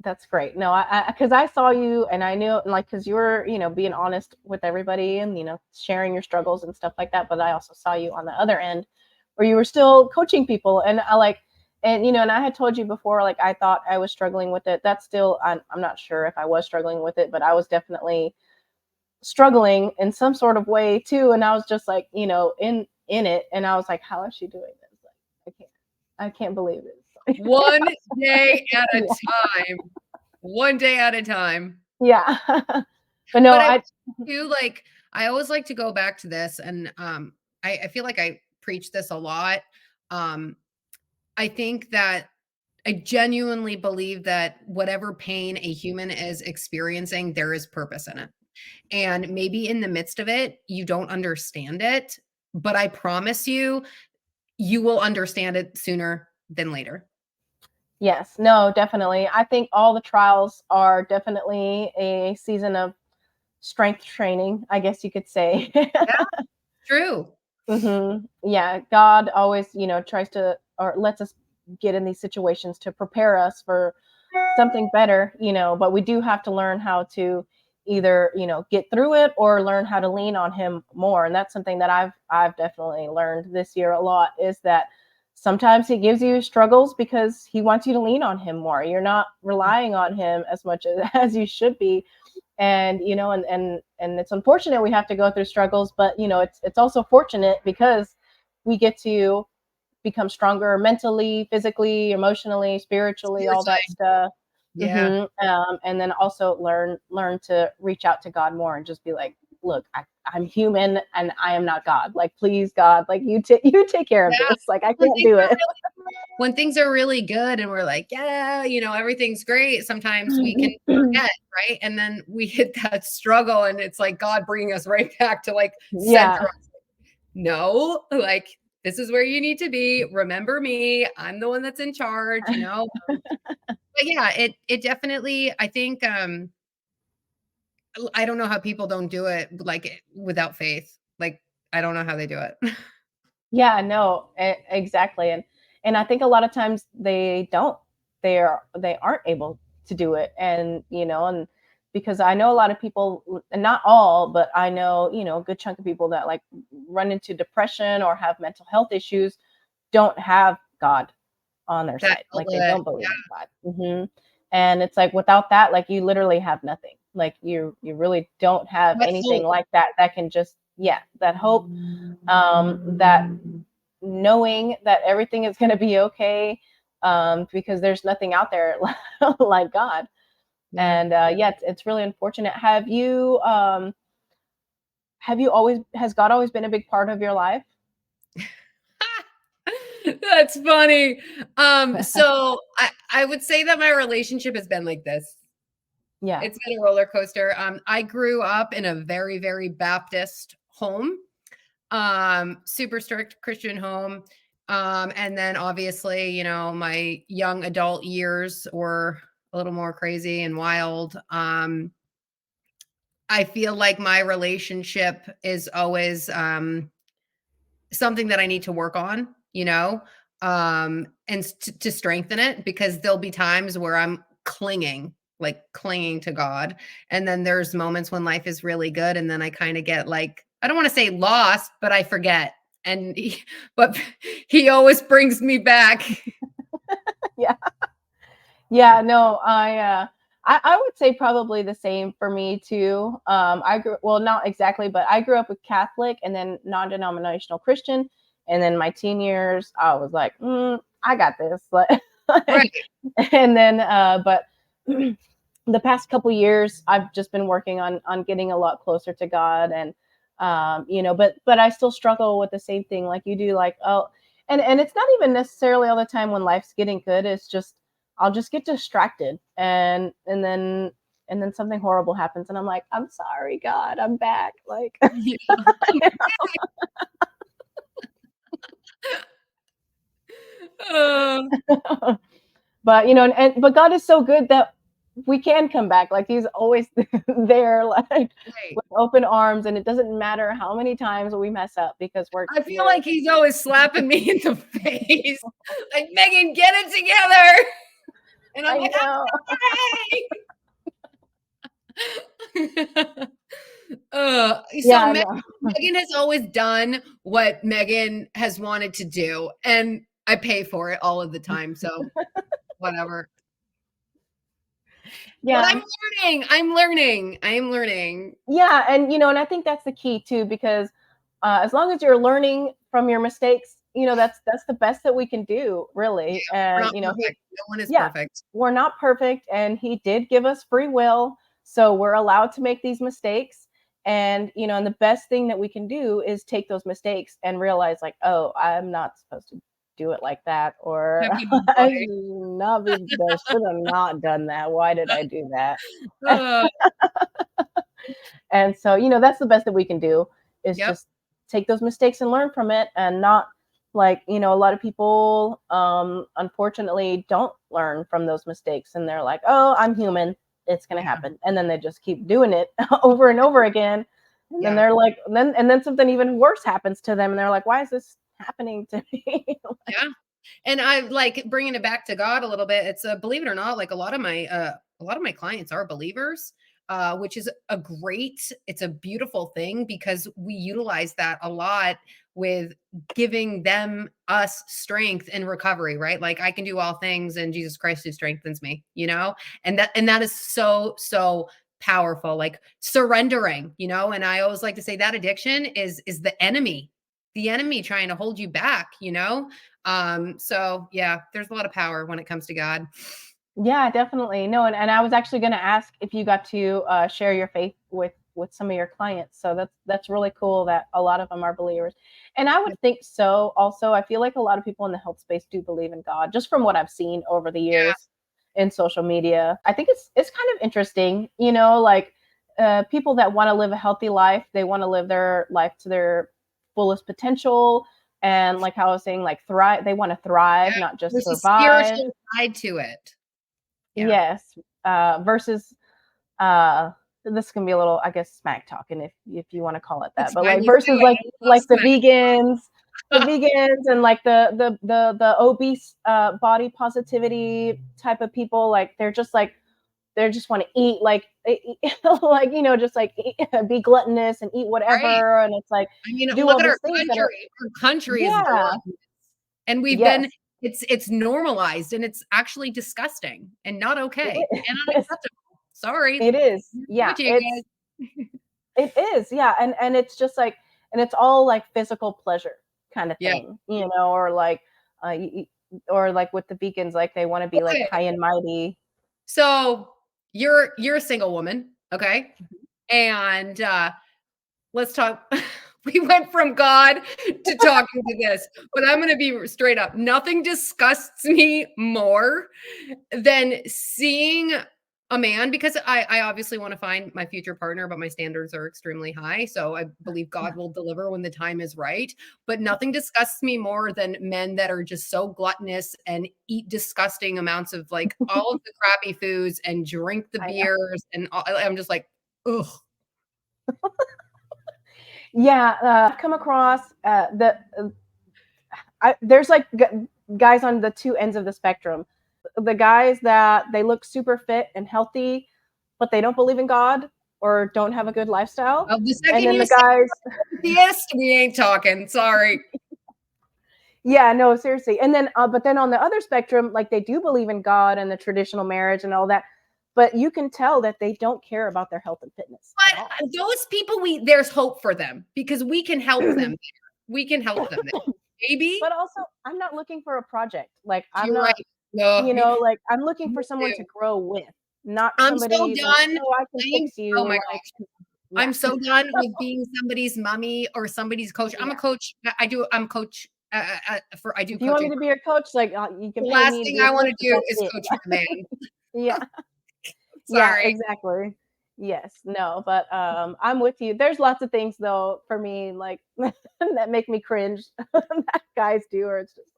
That's great. No, because I saw you and I knew, like, because you were, being honest with everybody and, sharing your struggles and stuff like that. But I also saw you on the other end where you were still coaching people. And I like, and I had told you before, like, I thought I was struggling with it. That's still, I'm not sure if I was struggling with it, but I was definitely struggling in some sort of way too. And I was just like, in it. And I was like, how is she doing this? Like, I can't believe it. One day at a Yeah. time. One day at a time. Yeah. But no, But I I do like I always like to go back to this and I feel like I preach this a lot. Um I think that I genuinely believe that whatever pain a human is experiencing, there is purpose in it. And maybe in the midst of it, you don't understand it, but I promise you, you will understand it sooner than later. yes, no, definitely. I think all the trials are definitely a season of strength training, I guess you could say. Yeah, true. Yeah, God always, tries to or lets us get in these situations to prepare us for something better, but we do have to learn how to either, get through it or learn how to lean on him more. And that's something that I've definitely learned this year a lot is that sometimes he gives you struggles because he wants you to lean on him more. You're not relying on him as much as you should be. And and it's unfortunate we have to go through struggles, but it's also fortunate because we get to become stronger mentally, physically, emotionally, spiritually, all that Spiritually. stuff. Yeah. And then also learn to reach out to God more and just be like, look, I'm human and I am not God. Like, please, God, like you take care of Yeah. this. Like, I When can't things do are it. when things are really good and we're like, yeah, everything's great, sometimes we can forget, right? And then we hit that struggle and it's like God bringing us right back to like center Yeah, us. No, like this is where you need to be. Remember me. I'm the one that's in charge. But yeah, it definitely, I think I don't know how people don't do it like without faith. Like I don't know how they do it. yeah, no, exactly. And I think a lot of times they don't. They aren't able to do it, and and because I know a lot of people, and not all, but I know a good chunk of people that like run into depression or have mental health issues don't have God on their That side. Like they outlet. don't believe in God. And it's like without that, like you literally have nothing. Like you really don't have That anything hope. like that can just that hope, that knowing that everything is going to be okay, because there's nothing out there like God. Yeah. And yeah, it's really unfortunate. Have you always has God always been a big part of your life? That's funny. So I would say that my relationship has been like this. Yeah. It's been a roller coaster. I grew up in a very, very Baptist home, super strict Christian home. And then obviously, my young adult years were a little more crazy and wild. I feel like my relationship is always something that I need to work on, and to strengthen it because there'll be times where I'm clinging to God. And then there's moments when life is really good. And then I kind of get like, I don't want to say lost, but I forget. But he always brings me back. Yeah. Yeah, no, I would say probably the same for me too. I grew well, not exactly, but I grew up with Catholic and then non-denominational Christian, and then my teen years, I was like, I got this, Right. and then, but the past couple years, I've just been working on getting a lot closer to God, and but I still struggle with the same thing like you do, like and it's not even necessarily all the time when life's getting good. It's just I'll just get distracted and then something horrible happens and I'm like, I'm sorry, God, I'm back. Like Yeah. Uh, but but God is so good that we can come back. Like he's always there, like Right. with open arms, and it doesn't matter how many times we mess up because I feel like he's always slapping me in the face. Like, Meghann, get it together. And I'm I like, know. I'm sorry. So Yeah, no. Meghann has always done what Meghann has wanted to do, and I pay for it all of the time. So whatever. But Yeah. I'm learning. Yeah, and and I think that's the key too, because as long as you're learning from your mistakes, that's the best that we can do, really. Yeah, we're And not perfect. No one is yeah, perfect. we're not perfect, and he did give us free will, so we're allowed to make these mistakes. And the best thing that we can do is take those mistakes and realize, like, oh, I'm not supposed to do it like that, or Have you I boy. should have not done that. Why did I do that? Uh, And so, that's the best that we can do, is yep. just take those mistakes and learn from it, and not, like, a lot of people unfortunately don't learn from those mistakes, and they're like, "Oh, I'm human. It's going to Yeah. happen." And then they just keep doing it over and over again. And then Yeah. they're like, and then something even worse happens to them, and they're like, "Why is this happening to me?" Yeah. And I like bringing it back to God a little bit. It's believe it or not, like a lot of my clients are believers, which is it's a beautiful thing because we utilize that a lot with giving us strength and recovery, right? Like I can do all things in Jesus Christ who strengthens me, and that is so powerful. Like surrendering, and I always like to say that addiction is the enemy trying to hold you back. So yeah, there's a lot of power when it comes to God. Yeah, definitely. No, and I was actually going to ask if you got to share your faith with some of your clients. So that's really cool that a lot of them are believers. And I would think so. Also, I feel like a lot of people in the health space do believe in God, just from what I've seen over the Yeah, years in social media. I think it's kind of interesting, like people that want to live a healthy life, they want to live their life to their fullest potential. And like how I was saying, like thrive, they want to thrive, yeah. not just There's a survive. spiritual side to it. Yeah. Yes, versus uh, this can be a little, I guess, smack talking if you want to call it that, It's but fine. like You say versus it. I love like the smack. vegans and like the obese body positivity type of people, like they just want to eat like like just like be gluttonous and eat Right. whatever, and it's like I mean, do look all at our these things that are country. Our country is yeah gluttonous. And we've been yes it's normalized and it's actually disgusting and not okay it and is unacceptable. Sorry. it is Give yeah it to you it's guys. It is, yeah, and it's just like, and it's all like physical pleasure kind of Yeah. thing, or like, or like with the vegans, like they want to be like Okay. high and mighty. So you're a single woman, okay? And let's talk. We went from God to talking to this, but I'm going to be straight up. Nothing disgusts me more than seeing a man because I obviously want to find my future partner, but my standards are extremely high. So I believe God will deliver when the time is right. But nothing disgusts me more than men that are just so gluttonous and eat disgusting amounts of like all of the crappy foods and drink the I know. beers. And I'm just like, ugh. Yeah, I've come across there's like guys on the two ends of the spectrum. The guys that they look super fit and healthy, but they don't believe in God or don't have a good lifestyle. The And second then you the say guys atheist, we ain't talking. Sorry. Yeah, no, seriously. And then, but then on the other spectrum, like they do believe in God and the traditional marriage and all that, but you can tell that they don't care about their health and fitness at all. But those people, there's hope for them because we can help them there. We can help them there. Maybe But also, I'm not looking for a project. Like, I'm you're right. not, No, like I'm looking me for someone to too. grow with, not I'm so somebody like, done. oh, I can fix Oh you. my Like, gosh. yeah, I'm so done with being somebody's mommy or somebody's coach. I'm a yeah. coach. I'm coach I do If you want me coaching. to be your coach, like you can The pay last me to thing be your I want coach, to but do that's is it. coach with a man. Yeah. Yeah, Sorry. exactly. Yes, no, but I'm with you. There's lots of things though for me like that make me cringe that guys do, or it's just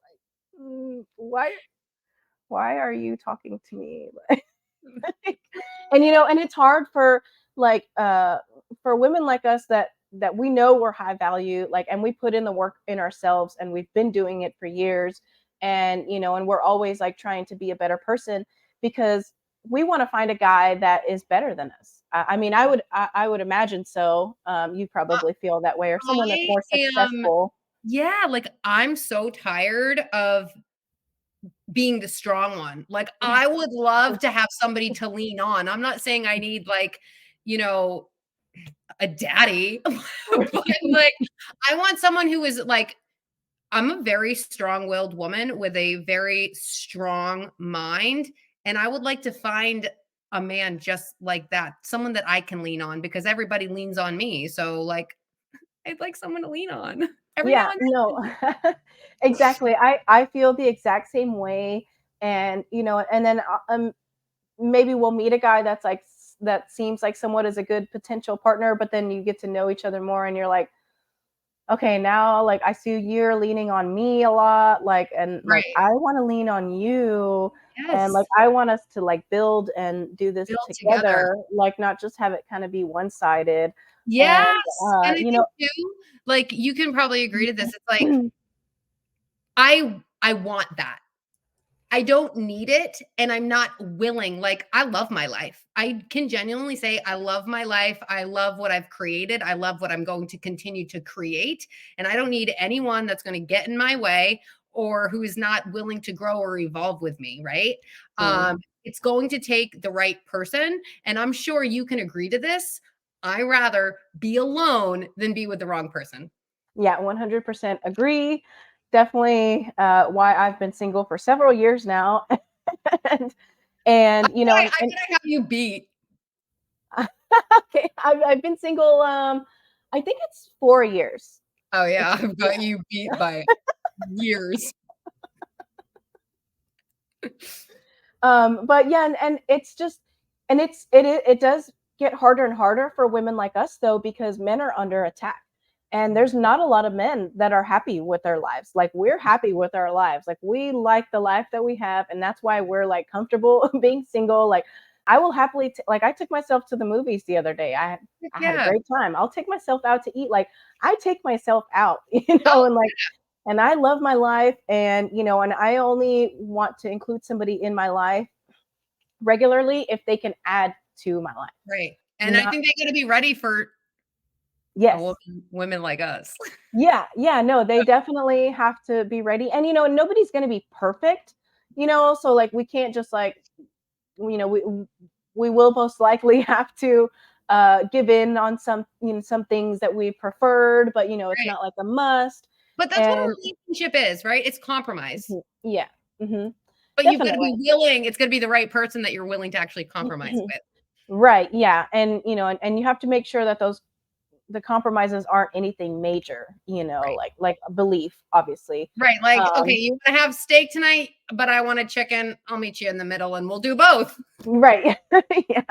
like, why are you talking to me? And and it's hard for like for women like us that we know we're high value, like, and we put in the work in ourselves, and we've been doing it for years, and and we're always like trying to be a better person because we want to find a guy that is better than us. I mean, I would imagine so. You probably feel that way, or someone that's I more am successful. yeah, like, I'm so tired of being the strong one. Like, I would love to have somebody to lean on. I'm not saying I need, like, you know, a daddy, but, like, I want someone who is, like I'm a very strong-willed woman with a very strong mind, and I would like to find a man just like that, someone that I can lean on because everybody leans on me. So, like, I'd like someone to lean on every now Yeah, and no. Exactly. I feel the exact same way, and and then maybe we'll meet a guy that's like that seems like somewhat as a good potential partner, but then you get to know each other more, and you're like, okay, now like I see you're leaning on me a lot, like, and like right. I want to lean on you, and like Yes, I want us to like build and do this build together. together, like not just have it kind of be one sided, and Yes, and I think too, like, you can probably agree to this, it's like, I want that. I don't need it, and I'm not willing. Like, I love my life. I can genuinely say I love my life. I love what I've created. I love what I'm going to continue to create, and I don't need anyone that's gonna get in my way or who is not willing to grow or evolve with me, right? Mhm. It's going to take the right person, and I'm sure you can agree to this. I rather be alone than be with the wrong person. Yeah, 100% agree. Definitely why I've been single for several years now. and I and bet I bet I have you beat. okay, I've been single I think it's 4 years. Oh, It's yeah, I've got yeah. you beat by years. But yeah, and it's just and it does get harder and harder for women like us though, because men are under attack. And there's not a lot of men that are happy with their lives. Like we're happy with our lives. Like we like the life that we have, and that's why we're like comfortable being single. Like I will happily like I took myself to the movies the other day. I had a Yeah. great time. I'll take myself out to eat. Like I take myself out, Oh, and like and I love my life, and and I only want to include somebody in my life regularly if they can add to my life. right. And I Not think they gotta be ready for a yes. women like us. Yeah, yeah, no, they definitely have to be ready. And nobody's going to be perfect, so like we can't just like you know, we will most likely have to give in on some things that we preferred, but it's Right. not like a must. But that's what a And relationship is, right? It's compromise. yeah. But you've gotta Definitely. be willing it's gotta be the right person that you're willing to actually compromise with. Right, yeah, and and you have to make sure that the compromises aren't anything major, Right. like a belief, obviously. Right, like, "Okay, Um, you wanna have steak tonight, but I want a chicken. I'll meet you in the middle, and we'll do both." right. Yeah,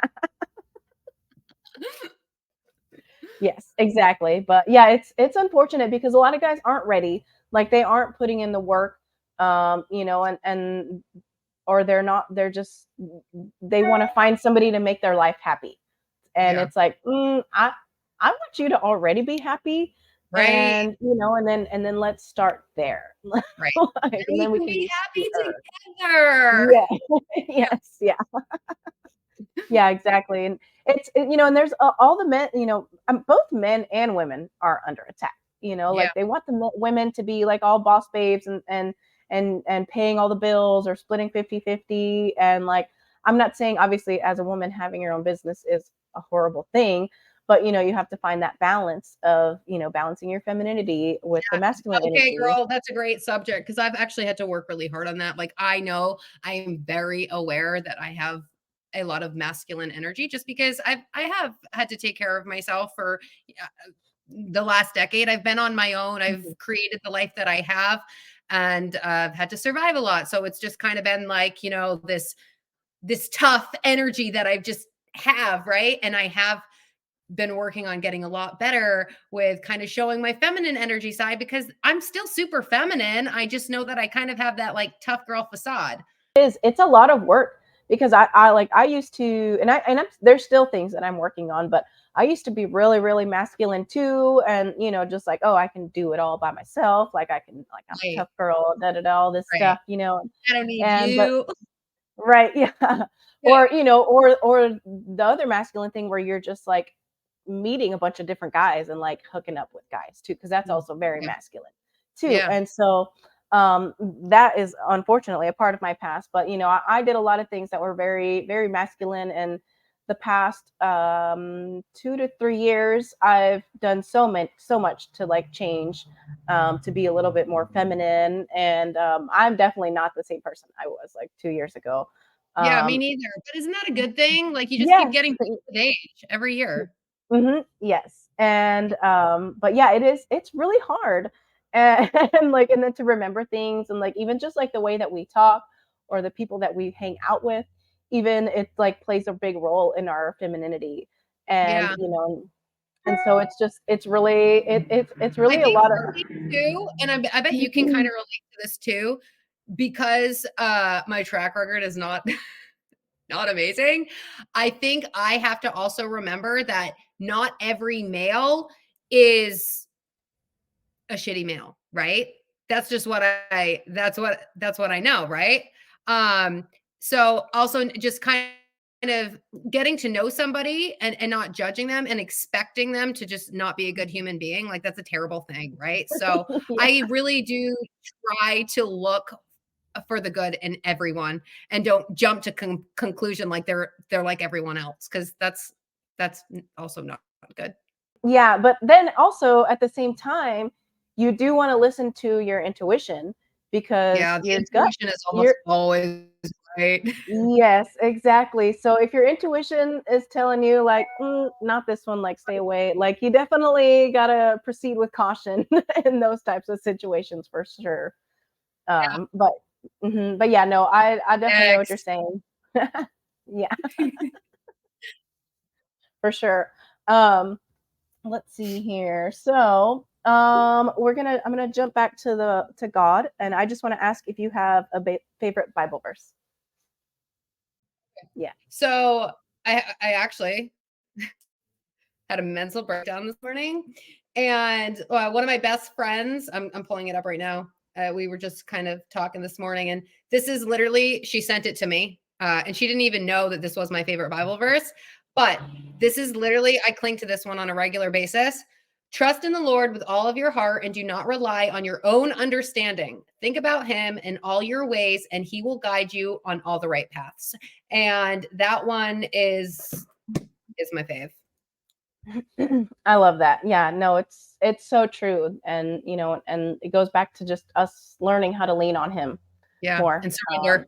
yes, exactly. But yeah, it's unfortunate because a lot of guys aren't ready. Like they aren't putting in the work, and or they're just they want to find somebody to make their life happy. And Yeah. it's like, I want you to already be happy, Right, and and then let's start there. right. Like, And and we then we can can be be happy sweeter. together. Yeah. Yes, yeah. Yeah, exactly. And and there's all the men, both men and women are under attack. Yeah, Like they want the women to be like all boss babes and paying all the bills or splitting 50-50. And like, I'm not saying obviously as a woman having your own business is a horrible thing, but you have to find that balance of, balancing your femininity with the masculine okay, energy. girl, that's a great subject because 'cause I've actually had to work really hard on that. Like, I know I am very aware that I have a lot of masculine energy just because I have had to take care of myself for, the last decade. I've been on my own. I've Mhm. created the life that I have, and I've had to survive a lot. So it's just kind of been like, this tough energy that I've just have, right? And I have been working on getting a lot better with kind of showing my feminine energy side because I'm still super feminine. I just know that I kind of have that like tough girl facade. It's a lot of work, because I used to, and there's still things that I'm working on, but I used to be really, really masculine too. And, just like, oh, I can do it all by myself. Like like, I'm a Right, tough girl, all this right. stuff, I don't need but you. right, yeah. Yeah. Or the other masculine thing where you're just like meeting a bunch of different guys and like hooking up with guys too, because that's also very Yeah. masculine too. Yeah. And so that is unfortunately a part of my past. But I did a lot of things that were very, very masculine. And the past 2 to 3 years, I've done so much to like change, to be a little bit more feminine. And I'm definitely not the same person I was like 2 years ago. Yeah, me Um, neither. But isn't that a good thing? Like you just keep yes. getting better with age every year. Yes. And but yeah, it's really hard. And, and then to remember things, and like even just like the way that we talk or the people that we hang out with, even it like plays a big role in our femininity. And Yeah. and so it's really it's I really a think lot of for me too, and I bet you can kind of relate to this too, because my track record is not not amazing. I think I have to also remember that not every male is a shitty male, right? That's just what that's what I know, right? Um, so also just kind of getting to know somebody and not judging them and expecting them to just not be a good human being, like that's a terrible thing, right? So yeah. I really do try to look for the good in everyone and don't jump to conclusion like they're like everyone else, because that's also not good. Yeah, but then also at the same time, you do want to listen to your intuition, because Yeah, the your gut, intuition is your almost always right. yes, exactly. So if your intuition is telling you like, not this one, like stay away, like you definitely gotta proceed with caution in those types of situations for sure. But but yeah, no, I definitely know what you're Next. saying. Yeah, for sure. Um, let's see here. So I'm gonna jump back to God, and I just want to ask if you have a favorite Bible verse. Yeah. So I actually had a mental breakdown this morning, and one of my best friends, I'm pulling it up right now. We were just kind of talking this morning, and this is literally she sent it to me, and she didn't even know that this was my favorite Bible verse. But this is literally I cling to this one on a regular basis. Trust in the Lord with all of your heart and do not rely on your own understanding. Think about him in all your ways, and he will guide you on all the right paths. And that one is my fave. I love that. Yeah, no, it's so true. And and it goes back to just us learning how to lean on him Yeah, more. and surrender.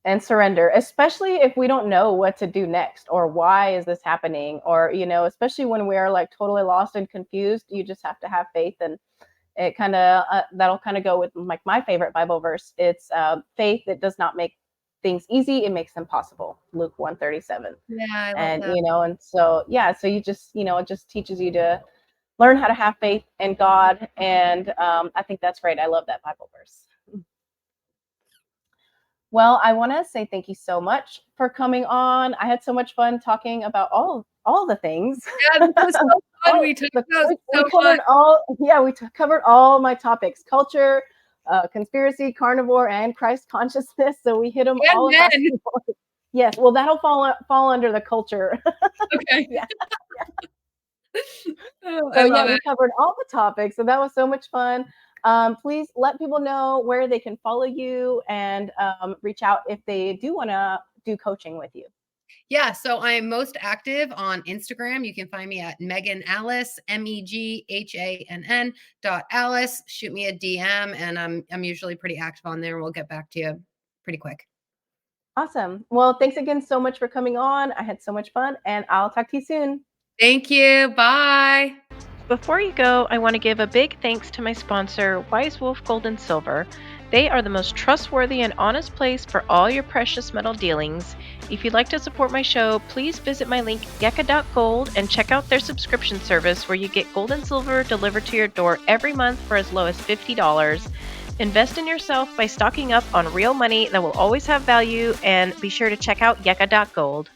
And surrender, especially if we don't know what to do next, or why is this happening, or especially when we are like totally lost and confused. You just have to have faith. And it kind of that'll kind of go with like my favorite Bible verse. It's faith that does not make things easy, it makes them possible, Luke 1:37. Yeah, I love And that. and so yeah, so you just it just teaches you to learn how to have faith in God. And I think that's great. I love that Bible verse. Well, I want to say thank you so much for coming on. I had so much fun talking about all the things. Yeah, this was so fun. Oh, We talked about we so much. covered all. Yeah, covered all my topics: culture, conspiracy, carnivore, and Christ consciousness. So we hit them And all across men. the board. Yes, well, that'll fall under the culture. Okay. Yeah. Oh, I So yeah, love we it. covered all the topics. So that was so much fun. Please let people know where they can follow you, and reach out if they do want to do coaching with you. Yeah, so I am most active on Instagram. You can find me at Meghann Alice, Meghann.Alice. Shoot me a DM, and I'm usually pretty active on there. We'll get back to you pretty quick. Awesome. Well, thanks again so much for coming on. I had so much fun, and I'll talk to you soon. Thank you. Bye. Before you go, I want to give a big thanks to my sponsor, Wise Wolf Gold and Silver. They are the most trustworthy and honest place for all your precious metal dealings. If you'd like to support my show, please visit my link, yecca.gold, and check out their subscription service where you get gold and silver delivered to your door every month for as low as $50. Invest in yourself by stocking up on real money that will always have value, and be sure to check out Yecca.gold.